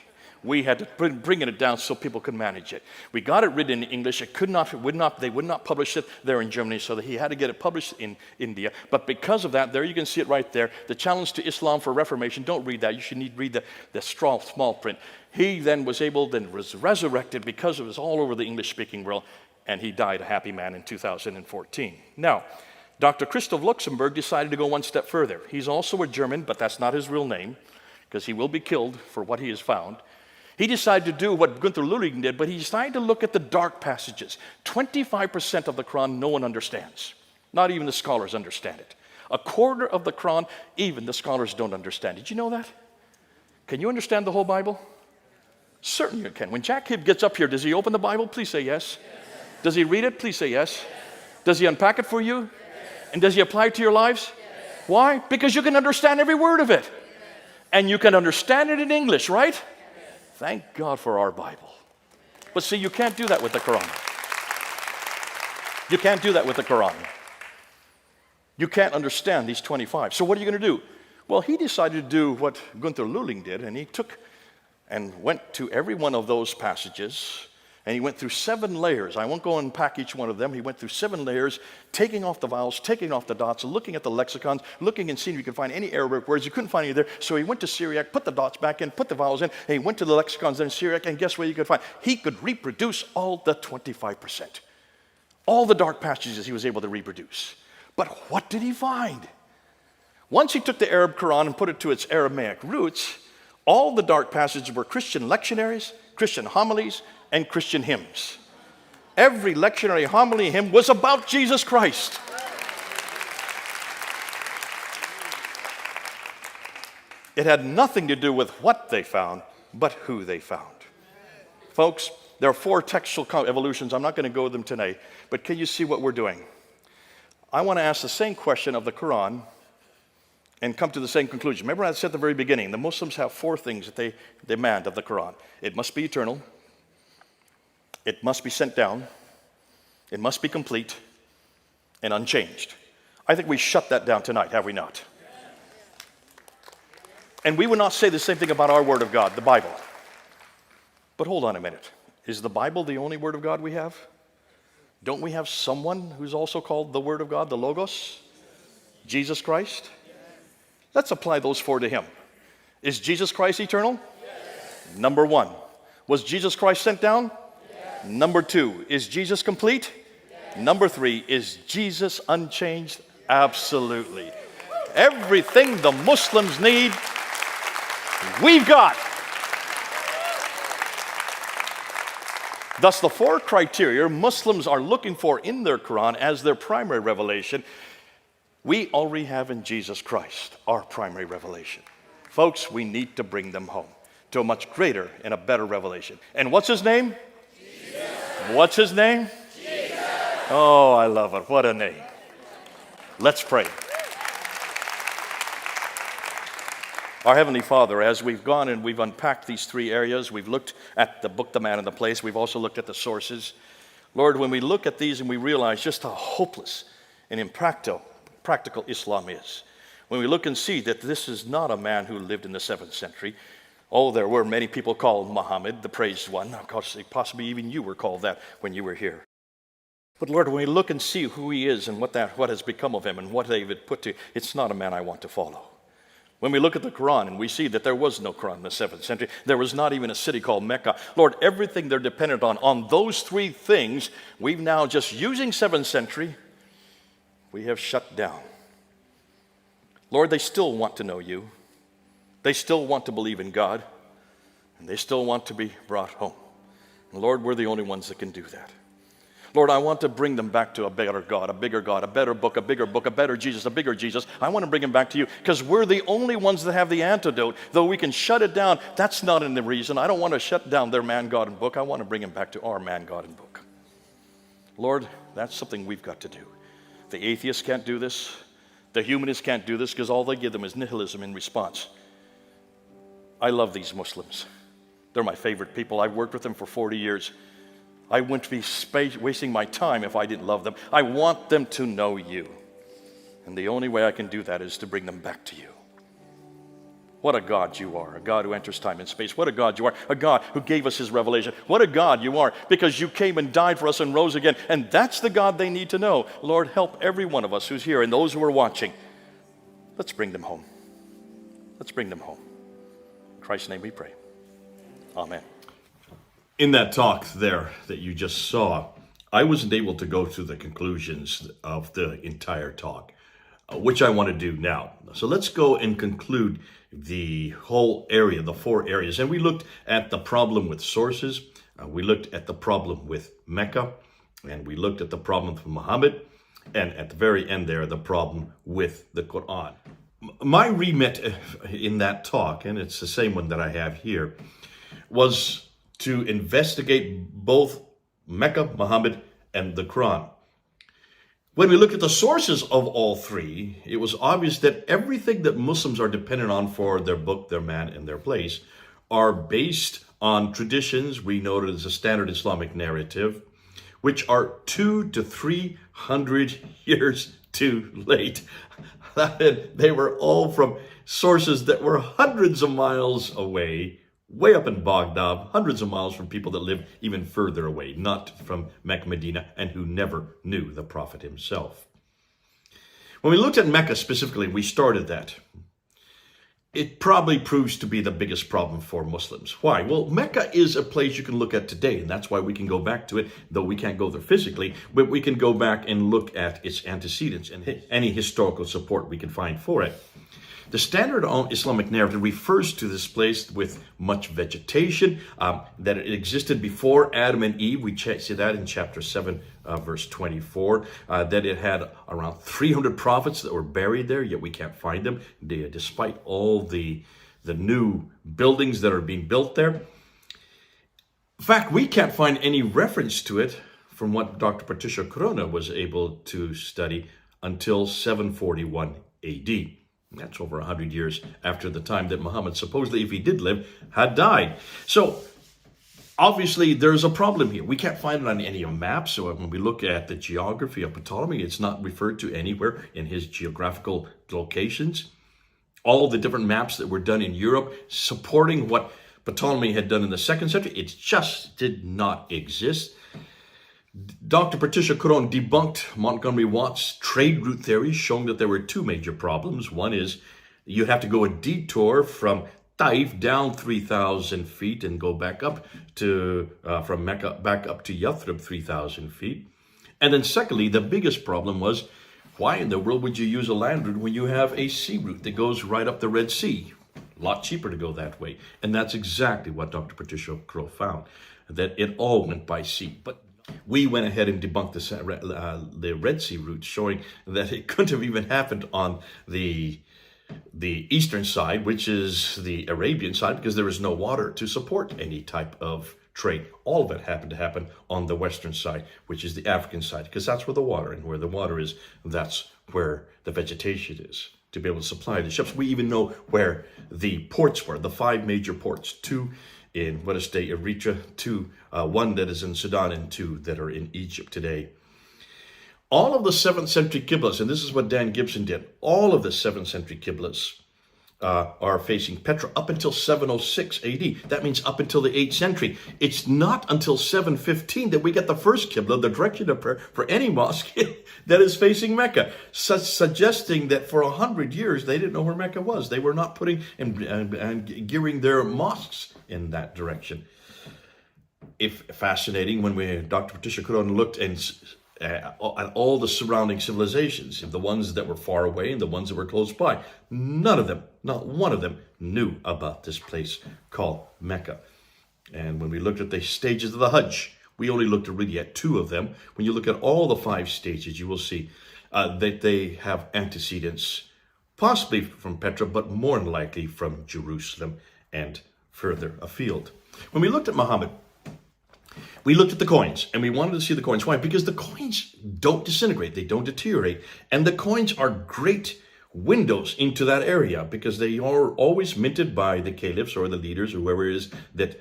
S2: We had to bring it down so people could manage it. We got it written in English. They would not publish it there in Germany, so that he had to get it published in India. But because of that, there you can see it right there. The challenge to Islam for Reformation. Don't read that. You should read the small print. He then was resurrected because it was all over the English-speaking world, and he died a happy man in 2014. Now, Dr. Christoph Luxemburg decided to go one step further. He's also a German, but that's not his real name, because he will be killed for what he has found. He decided to do what Gunther Lulling did, but he decided to look at the dark passages. 25% of the Quran no one understands. Not even the scholars understand it. 1/4 of the Quran, even the scholars don't understand. Did you know that? Can you understand the whole Bible? Certainly you can. When Jack Hibb gets up here, does he open the Bible? Please say yes. Does he read it? Please say yes. Does he unpack it for you? And does he apply it to your lives? Why? Because you can understand every word of it. And you can understand it in English, right? Thank God for our Bible. But see, you can't do that with the Quran. You can't do that with the Quran. You can't understand these 25. So what are you going to do? Well, he decided to do what Gunther Lulling did, and he took and went to every one of those passages, And he went through 7 layers. I won't go and unpack each one of them. He went through 7 layers, taking off the vowels, taking off the dots, looking at the lexicons, looking and seeing if he could find any Arabic words. He couldn't find any there. So he went to Syriac, put the dots back in, put the vowels in, and he went to the lexicons in Syriac, and guess what he could find? He could reproduce all the 25%. All the dark passages he was able to reproduce. But what did he find? Once he took the Arab Quran and put it to its Aramaic roots, all the dark passages were Christian lectionaries, Christian homilies, and Christian hymns. Every lectionary, homily, hymn was about Jesus Christ. It had nothing to do with what they found, but who they found. Folks, there are 4 textual evolutions. I'm not going to go with them tonight, but can you see what we're doing? I want to ask the same question of the Quran and come to the same conclusion. Remember I said at the very beginning, the Muslims have 4 things that they demand of the Quran. It must be eternal. It must be sent down. It must be complete and unchanged. I think we shut that down tonight, have we not? And we would not say the same thing about our Word of God, the Bible. But hold on a minute. Is the Bible the only Word of God we have? Don't we have someone who's also called the Word of God, the Logos? Jesus Christ? Let's apply those 4 to him. Is Jesus Christ eternal? Yes. Number 1. Was Jesus Christ sent down? Yes. Number 2. Is Jesus complete? Yes. Number 3. Is Jesus unchanged? Yes. Absolutely. Everything the Muslims need, we've got. Thus, the 4 criteria Muslims are looking for in their Quran as their primary revelation, we already have in Jesus Christ, our primary revelation. Folks, we need to bring them home to a much greater and a better revelation. And what's his name? Jesus. What's his name? Jesus. Oh, I love it. What a name. Let's pray. Our Heavenly Father, as we've gone and we've unpacked these 3 areas, we've looked at the book, The Man and the Place, we've also looked at the sources. Lord, when we look at these and we realize just how hopeless and impractical Islam is, when we look and see that this is not a man who lived in the 7th century. Oh, there were many people called Muhammad, the praised one. Of course, possibly even you were called that when you were here. But Lord, when we look and see who he is and what has become of him and what they've put to, it's not a man I want to follow. When we look at the Quran and we see that there was no Quran in the 7th century, there was not even a city called Mecca. Lord, everything they're dependent on those 3 things, we've now just using 7th century, we have shut down. Lord, they still want to know you. They still want to believe in God. And they still want to be brought home. And Lord, we're the only ones that can do that. Lord, I want to bring them back to a better God, a bigger God, a better book, a bigger book, a better Jesus, a bigger Jesus. I want to bring them back to you because we're the only ones that have the antidote. Though we can shut it down, that's not in the reason. I don't want to shut down their man, God, and book. I want to bring them back to our man, God, and book. Lord, that's something we've got to do. The atheists can't do this. The humanists can't do this because all they give them is nihilism in response. I love these Muslims. They're my favorite people. I've worked with them for 40 years. I wouldn't be wasting my time if I didn't love them. I want them to know you. And the only way I can do that is to bring them back to you. What a God you are, a God who enters time and space. What a God you are, a God who gave us his revelation. What a God you are, because you came and died for us and rose again. And that's the God they need to know. Lord, help every one of us who's here and those who are watching. Let's bring them home. Let's bring them home. In Christ's name we pray. Amen.
S1: In that talk there that you just saw, I wasn't able to go to the conclusions of the entire talk, which I want to do now. So let's go and conclude the whole area, the 4 areas. And we looked at the problem with sources. We looked at the problem with Mecca. And we looked at the problem with Muhammad. And at the very end there, the problem with the Quran. My remit in that talk, and it's the same one that I have here, was to investigate both Mecca, Muhammad, and the Quran. When we looked at the sources of all 3, it was obvious that everything that Muslims are dependent on for their book, their man, and their place are based on traditions we noted as a standard Islamic narrative, which are 200 to 300 years too late. They were all from sources that were hundreds of miles away way up in Baghdad, hundreds of miles from people that live even further away, not from Mecca, Medina, and who never knew the Prophet himself. When we looked at Mecca specifically, we started that. It probably proves to be the biggest problem for Muslims. Why? Well, Mecca is a place you can look at today, and that's why we can go back to it, though we can't go there physically, but we can go back and look at its antecedents and any historical support we can find for it. The standard Islamic narrative refers to this place with much vegetation, that it existed before Adam and Eve. We see that in chapter 7, verse 24, that it had around 300 prophets that were buried there, yet we can't find them, despite all the new buildings that are being built there. In fact, we can't find any reference to it from what Dr. Patricia Corona was able to study until 741 AD. That's over 100 years after the time that Muhammad, supposedly, if he did live, had died. So, obviously, there's a problem here. We can't find it on any maps. So when we look at the geography of Ptolemy, it's not referred to anywhere in his geographical locations. All the different maps that were done in Europe supporting what Ptolemy had done in the 2nd century, it just did not exist. Dr. Patricia Corona debunked Montgomery Watt's trade route theory, showing that there were two major problems. One is you have to go a detour from Taif down 3,000 feet and go back up to, from Mecca back up to Yathrib 3,000 feet. And then secondly, the biggest problem was, why in the world would you use a land route when you have a sea route that goes right up the Red Sea? A lot cheaper to go that way. And that's exactly what Dr. Patricia Corona found, that it all went by sea. But we went ahead and debunked the Red Sea route, showing that it couldn't have even happened on the eastern side, which is the Arabian side, because there is no water to support any type of trade. All of it happened to happen on the western side, which is the African side, because that's where the water, and where the water is, that's where the vegetation is, to be able to supply the ships. We even know where the ports were, the 5 major ports, 2 in, let us say, Eritrea, 2, 1 that is in Sudan, and 2 that are in Egypt today. All of the 7th century Qiblas, and this is what Dan Gibson did, all of the 7th century Qiblas are facing Petra up until 706 AD. That means up until the 8th century. It's not until 715 that we get the first Qibla, the direction of prayer for any mosque that is facing Mecca, suggesting that for 100 years they didn't know where Mecca was. They were not putting and gearing their mosques in that direction. If fascinating, when Dr. Patricia Corona looked at all the surrounding civilizations, the ones that were far away and the ones that were close by, none of them, not one of them, knew about this place called Mecca. And when we looked at the stages of the Hajj, we only looked really at 2 of them. When you look at all the 5 stages, you will see that they have antecedents, possibly from Petra, but more than likely from Jerusalem and further afield. When we looked at Muhammad, we looked at the coins, and we wanted to see the coins. Why? Because the coins don't disintegrate, they don't deteriorate, and the coins are great windows into that area, because they are always minted by the caliphs or the leaders or whoever it is that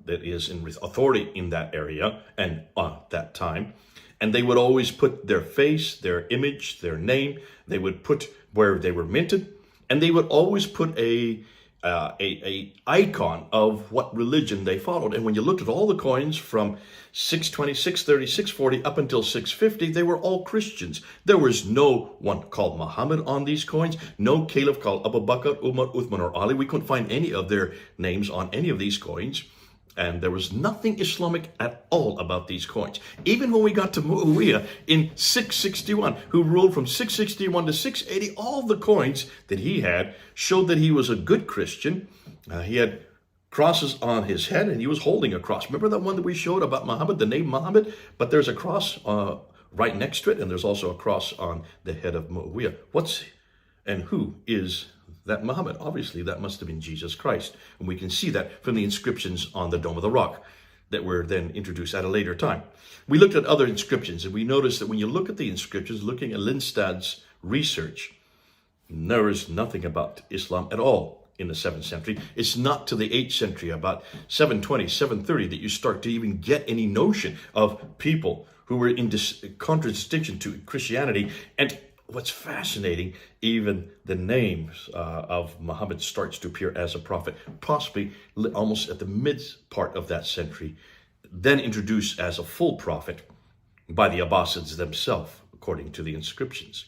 S1: is in authority in that area and that time. And they would always put their face, their image, their name. They would put where they were minted, and they would always put a icon of what religion they followed. And when you looked at all the coins from 620, 630, 640 up until 650, they were all Christians. There was no one called Muhammad on these coins, no caliph called Abu Bakr, Umar, Uthman, or Ali. We couldn't find any of their names on any of these coins. And there was nothing Islamic at all about these coins. Even when we got to Muawiyah in 661, who ruled from 661 to 680, all the coins that he had showed that he was a good Christian. He had crosses on his head, and he was holding a cross. Remember that one that we showed about Muhammad, the name Muhammad? But there's a cross right next to it, and there's also a cross on the head of Muawiyah. And who is that Muhammad? Obviously, that must have been Jesus Christ. And we can see that from the inscriptions on the Dome of the Rock that were then introduced at a later time. We looked at other inscriptions, and we noticed that when you look at the inscriptions, looking at Lindstad's research, there is nothing about Islam at all in the 7th century. It's not to the 8th century, about 720, 730, that you start to even get any notion of people who were in contradistinction to Christianity. And what's fascinating, even the names of Muhammad starts to appear as a prophet, possibly almost at the mid part of that century, then introduced as a full prophet by the Abbasids themselves, according to the inscriptions.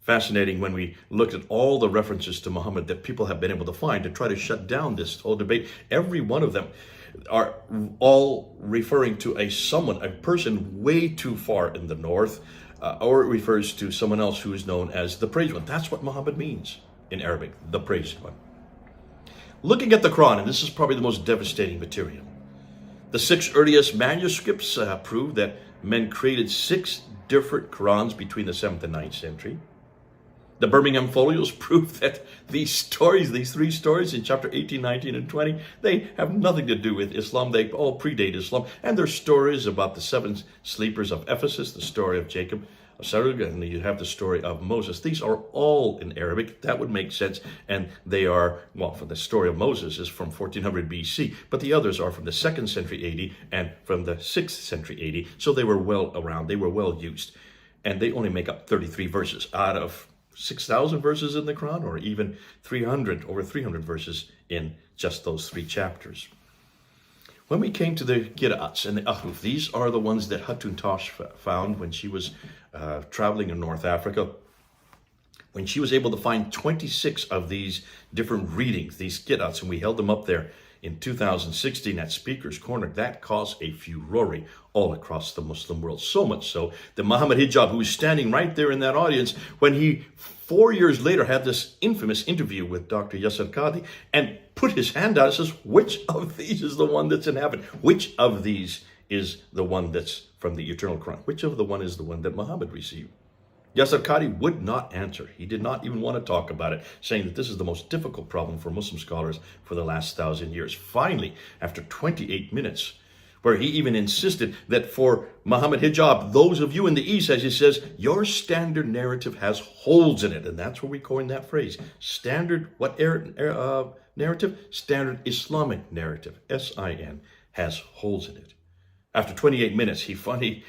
S1: Fascinating when we look at all the references to Muhammad that people have been able to find to try to shut down this whole debate. Every one of them are all referring to a person way too far in the north, or it refers to someone else who is known as the praised one. That's what Muhammad means in Arabic, the praised one. Looking at the Quran, and this is probably the most devastating material, the 6 earliest manuscripts prove that men created 6 different Qurans between the 7th and 9th century. The Birmingham Folios prove that these 3 stories in chapter 18, 19, and 20, they have nothing to do with Islam. They all predate Islam. And they're stories about the 7 sleepers of Ephesus, the story of Jacob, of Sarug, and you have the story of Moses. These are all in Arabic. That would make sense. And they are, well, for the story of Moses is from 1400 BC, but the others are from the 2nd century AD and from the 6th century AD. So they were well around. They were well used. And they only make up 33 verses out of 6,000 verses in the Quran, or even over 300 verses in just those 3 chapters. When we came to the Qira'ats and the Ahruf, these are the ones that Hatun Tash found when she was traveling in North Africa, when she was able to find 26 of these different readings, these Qira'ats, and we held them up there in 2016 at Speaker's Corner. That caused a furore all across the Muslim world. So much so that Muhammad Hijab, who was standing right there in that audience, when he 4 years later had this infamous interview with Dr. Yasser Qadi and put his hand out and says, which of these is the one that's in heaven? Which of these is the one that's from the eternal Quran? Which of the one is the one that Muhammad received? Yasser Qadi would not answer. He did not even want to talk about it, saying that this is the most difficult problem for Muslim scholars for the last 1,000 years. Finally, after 28 minutes, where he even insisted that for Muhammad Hijab, those of you in the East, as he says, your standard narrative has holes in it. And that's where we coined that phrase. Standard, what narrative? Standard Islamic narrative, S-I-N, has holes in it. After 28 minutes, he finally,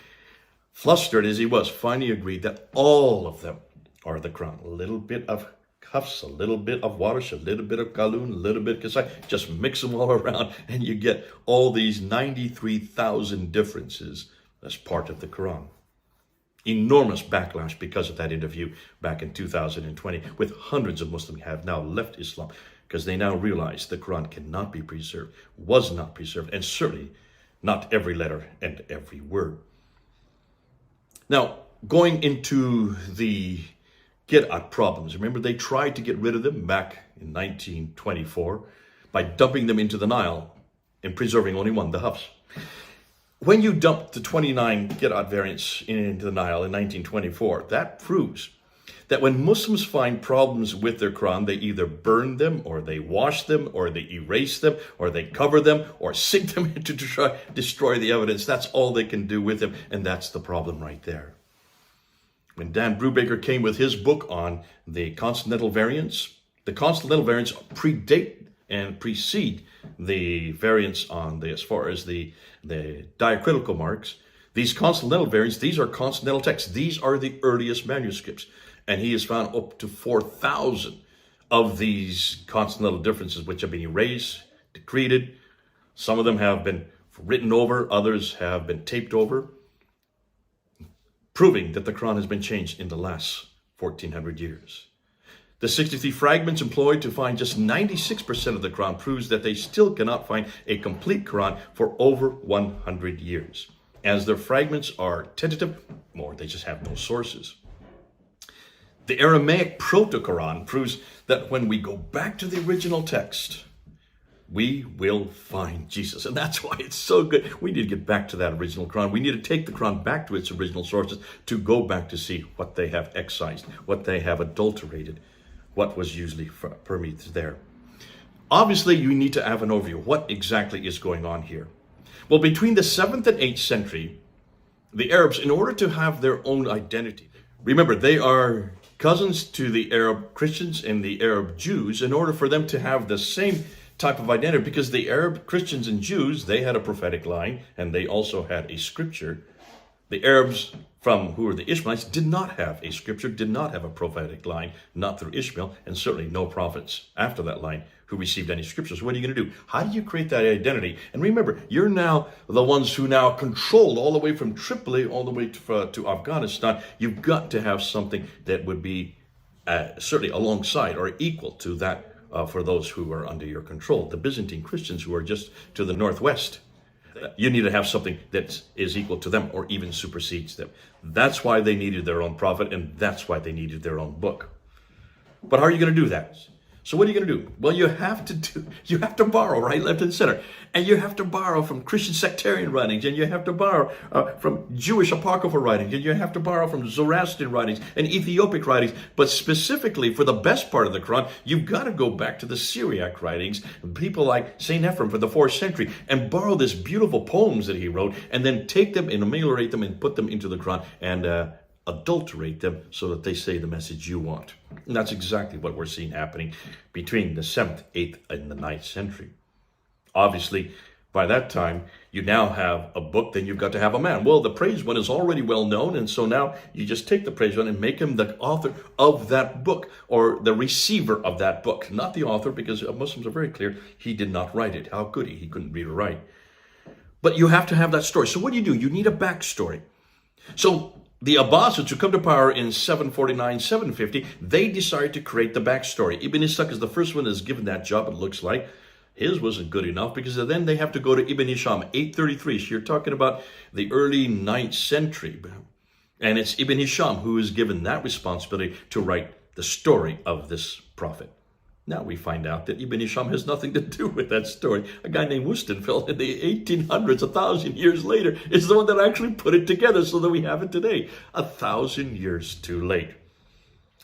S1: flustered as he was, finally agreed that all of them are the Quran. A little bit of Hafs, a little bit of Warsh, a little bit of Qalun, a little bit of Kasai. Just mix them all around and you get all these 93,000 differences as part of the Quran. Enormous backlash because of that interview back in 2020, with hundreds of Muslims have now left Islam because they now realize the Quran cannot be preserved, was not preserved, and certainly not every letter and every word. Now, going into the Qira'at problems, remember they tried to get rid of them back in 1924 by dumping them into the Nile and preserving only one, the Hafs. When you dump the 29 Qira'at variants into the Nile in 1924, that proves that when Muslims find problems with their Quran, they either burn them, or they wash them, or they erase them, or they cover them, or sink them to destroy the evidence. That's all they can do with them, and that's the problem right there. When Dan Brubaker came with his book on the consonantal variants, the consonantal variants predate and precede the variants on the, as far as the diacritical marks. These consonantal variants, these are consonantal texts. These are the earliest manuscripts. And he has found up to 4,000 of these consonantal differences which have been erased, decreted. Some of them have been written over, others have been taped over, proving that the Quran has been changed in the last 1,400 years. The 63 fragments employed to find just 96% of the Quran proves that they still cannot find a complete Quran for over 100 years. As their fragments are tentative, or they just have no sources. The Aramaic Proto-Quran proves that when we go back to the original text, we will find Jesus. And that's why it's so good. We need to get back to that original Quran. We need to take the Quran back to its original sources to go back to see what they have excised, what they have adulterated, what was usually permeated there. Obviously, you need to have an overview. What exactly is going on here? Well, between the 7th and 8th century, the Arabs, in order to have their own identity, remember, they are cousins to the Arab Christians and the Arab Jews, in order for them to have the same type of identity, because the Arab Christians and Jews, they had a prophetic line and they also had a scripture. The Arabs, from who were the Ishmaelites did not have a scripture, did not have a prophetic line, not through Ishmael, and certainly no prophets after that line who received any scriptures. What are you going to do? How do you create that identity? And remember, you're now the ones who now control all the way from Tripoli all the way to Afghanistan. You've got to have something that would be certainly alongside or equal to that for those who are under your control. The Byzantine Christians who are just to the northwest, you need to have something that is equal to them or even supersedes them. That's why they needed their own prophet, and that's why they needed their own book. But how are you going to do that? So what are you going to do? Well, you have to borrow right, left, and center. And you have to borrow from Christian sectarian writings, and you have to borrow from Jewish apocryphal writings, and you have to borrow from Zoroastrian writings and Ethiopic writings. But specifically for the best part of the Quran, you've got to go back to the Syriac writings, people like St. Ephraim for the 4th century, and borrow these beautiful poems that he wrote, and then take them and ameliorate them and put them into the Quran and adulterate them so that they say the message you want. And that's exactly what we're seeing happening between the 7th, 8th, and the 9th century. Obviously, by that time, you now have a book, then you've got to have a man. Well, the praised one is already well known, and so now you just take the praised one and make him the author of that book, or the receiver of that book. Not the author, because Muslims are very clear, he did not write it. How could he? He couldn't read or write. But you have to have that story. So what do? You need a backstory. So the Abbasids, who come to power in 749, 750, they decided to create the backstory. Ibn Ishaq is the first one that's given that job, it looks like. His wasn't good enough because then they have to go to Ibn Hisham, 833. So you're talking about the early 9th century. And it's Ibn Hisham who is given that responsibility to write the story of this prophet. Now we find out that Ibn Hisham has nothing to do with that story. A guy named Wostenfeld in the 1800s, 1,000 years later, is the one that actually put it together so that we have it today. 1,000 years too late.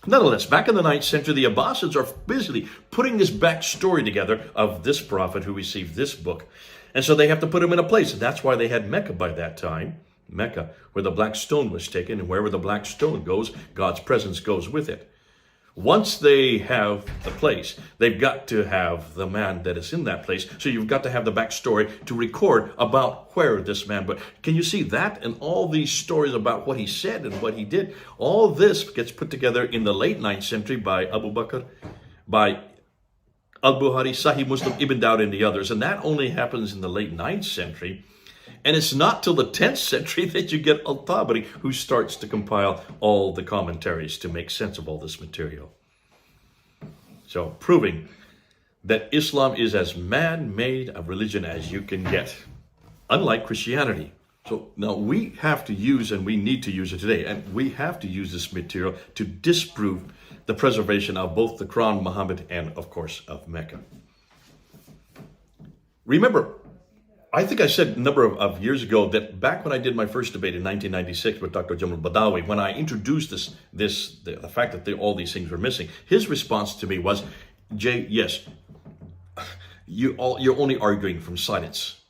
S1: Nonetheless, back in the 9th century, the Abbasids are busily putting this backstory together of this prophet who received this book. And so they have to put him in a place. And that's why they had Mecca by that time. Mecca, where the black stone was taken. And wherever the black stone goes, God's presence goes with it. Once they have the place, they've got to have the man that is in that place. So you've got to have the backstory to record about where this man, but can you see that and all these stories about what he said and what he did? All this gets put together in the late 9th century by Abu Bakr, by Al-Bukhari, Sahih Muslim, Ibn Dawud, and the others. And that only happens in the late 9th century. And it's not till the 10th century that you get Al-Tabari, who starts to compile all the commentaries to make sense of all this material. So, proving that Islam is as man-made a religion as you can get, unlike Christianity. So now we have to use, and we need to use it today, and we have to use this material to disprove the preservation of both the Quran, Muhammad, and of course of Mecca. Remember, I think I said a number of years ago that back when I did my first debate in 1996 with Dr. Jamal Badawi, when I introduced the fact that all these things were missing, his response to me was, Jay, yes, you're only arguing from silence.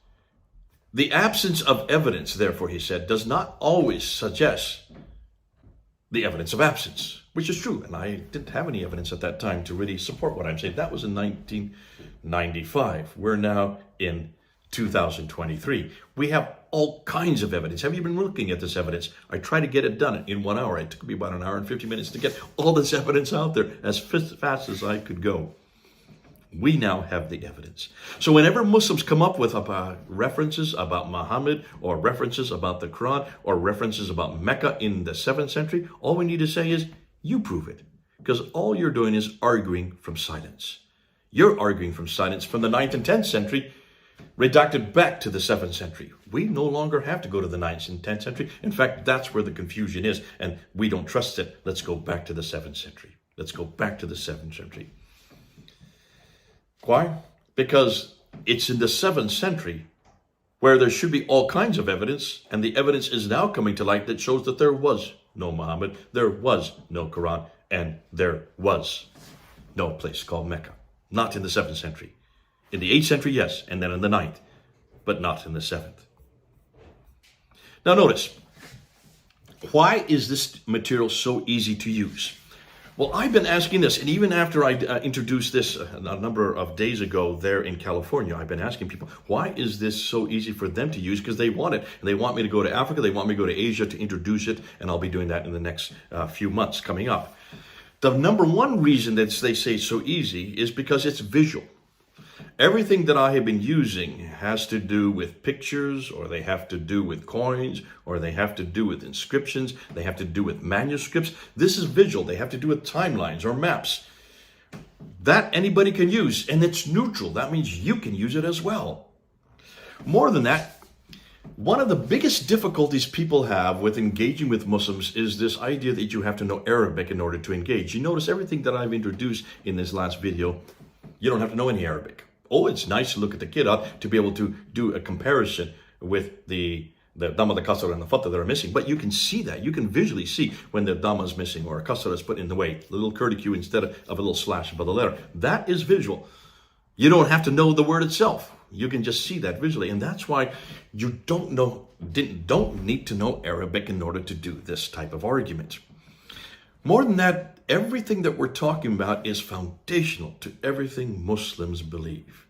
S1: The absence of evidence, therefore, he said, does not always suggest the evidence of absence, which is true. And I didn't have any evidence at that time to really support what I'm saying. That was in 1995. We're now in 2023. We have all kinds of evidence. Have you been looking at this evidence? I tried to get it done in 1 hour. It took me about an hour and 50 minutes to get all this evidence out there as fast as I could go. We now have the evidence. So whenever Muslims come up with references about Muhammad or references about the Quran or references about Mecca in the 7th century, all we need to say is, you prove it. Because all you're doing is arguing from silence. You're arguing from silence from the 9th and 10th century, redacted back to the 7th century. We no longer have to go to the 9th and 10th century. In fact, that's where the confusion is, and we don't trust it. Let's go back to the 7th century. Let's go back to the 7th century. Why? Because it's in the 7th century where there should be all kinds of evidence, and the evidence is now coming to light that shows that there was no Muhammad, there was no Quran, and there was no place called Mecca. Not in the 7th century. In the 8th century, yes, and then in the 9th, but not in the 7th. Now notice, why is this material so easy to use? Well, I've been asking this, and even after I introduced this a number of days ago there in California, I've been asking people, why is this so easy for them to use? Because they want it, and they want me to go to Africa, they want me to go to Asia to introduce it, and I'll be doing that in the next few months coming up. The number one reason that they say it's so easy is because it's visual. Everything that I have been using has to do with pictures, or they have to do with coins, or they have to do with inscriptions, they have to do with manuscripts. This is visual. They have to do with timelines or maps. That anybody can use, and it's neutral. That means you can use it as well. More than that, one of the biggest difficulties people have with engaging with Muslims is this idea that you have to know Arabic in order to engage. You notice everything that I've introduced in this last video, you don't have to know any Arabic. Oh, it's nice to look at the Qira'at to be able to do a comparison with the Dhamma, the Kasra, and the Fatha that are missing. But you can see that. You can visually see when the Dhamma is missing or a Kasra is put in the way, a little curlicue instead of a little slash above the letter. That is visual. You don't have to know the word itself. You can just see that visually. And that's why you don't need to know Arabic in order to do this type of argument. More than that, everything that we're talking about is foundational to everything Muslims believe.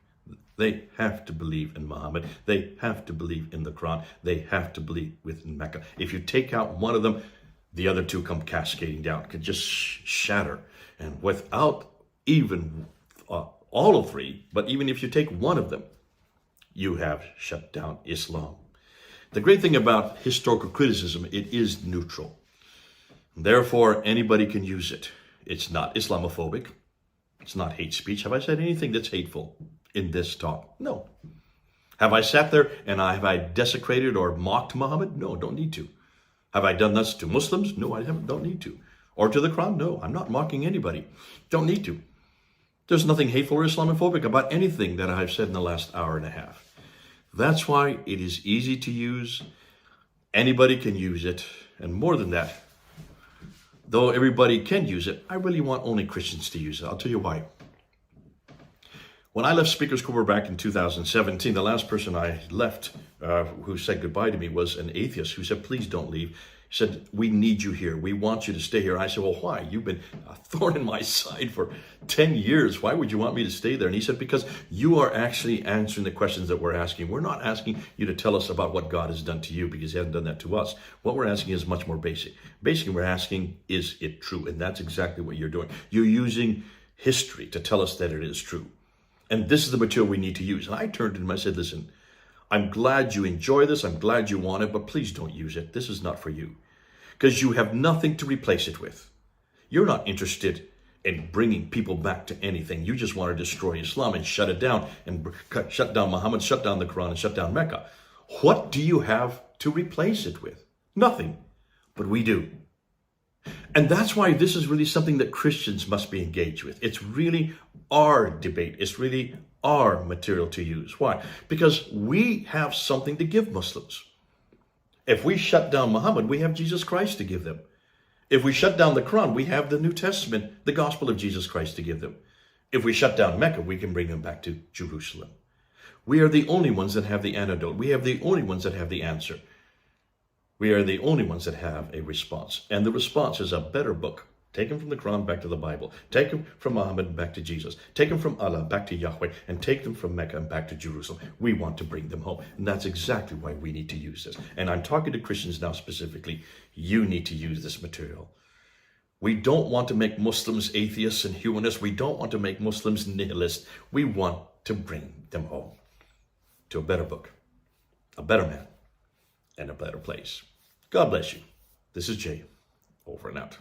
S1: They have to believe in Muhammad. They have to believe in the Quran. They have to believe within Mecca. If you take out one of them, the other two come cascading down, could just shatter. And without even all of three, but even if you take one of them, you have shut down Islam. The great thing about historical criticism, it is neutral. Therefore, anybody can use it. It's not Islamophobic. It's not hate speech. Have I said anything that's hateful in this talk? No. Have I sat there and have I desecrated or mocked Muhammad? No, don't need to. Have I done this to Muslims? No, I haven't, don't need to. Or to the Quran? No, I'm not mocking anybody. Don't need to. There's nothing hateful or Islamophobic about anything that I've said in the last hour and a half. That's why it is easy to use. Anybody can use it. And more than that, though everybody can use it, I really want only Christians to use it. I'll tell you why. When I left Speakers Corps back in 2017, the last person I left who said goodbye to me was an atheist who said, please don't leave. He said, we need you here. We want you to stay here. I said, well, why? You've been a thorn in my side for 10 years. Why would you want me to stay there? And he said, because you are actually answering the questions that we're asking. We're not asking you to tell us about what God has done to you, because he hasn't done that to us. What we're asking is much more basic. Basically, we're asking, is it true? And that's exactly what you're doing. You're using history to tell us that it is true. And this is the material we need to use. And I turned to him and I said, listen, I'm glad you enjoy this. I'm glad you want it, but please don't use it. This is not for you. Because you have nothing to replace it with. You're not interested in bringing people back to anything. You just want to destroy Islam and shut it down, and shut down Muhammad, shut down the Quran, and shut down Mecca. What do you have to replace it with? Nothing. But we do. And that's why this is really something that Christians must be engaged with. It's really our debate. It's really our material to use. Why? Because we have something to give Muslims. If we shut down Muhammad, we have Jesus Christ to give them. If we shut down the Quran, we have the New Testament, the gospel of Jesus Christ to give them. If we shut down Mecca, we can bring them back to Jerusalem. We are the only ones that have the antidote. We have the only ones that have the answer. We are the only ones that have a response. And the response is a better book. Taken from the Quran back to the Bible. Taken from Muhammad back to Jesus. Taken from Allah back to Yahweh. And take them from Mecca and back to Jerusalem. We want to bring them home. And that's exactly why we need to use this. And I'm talking to Christians now specifically. You need to use this material. We don't want to make Muslims atheists and humanists. We don't want to make Muslims nihilists. We want to bring them home to a better book, a better man, and a better place. God bless you. This is Jay. Over and out.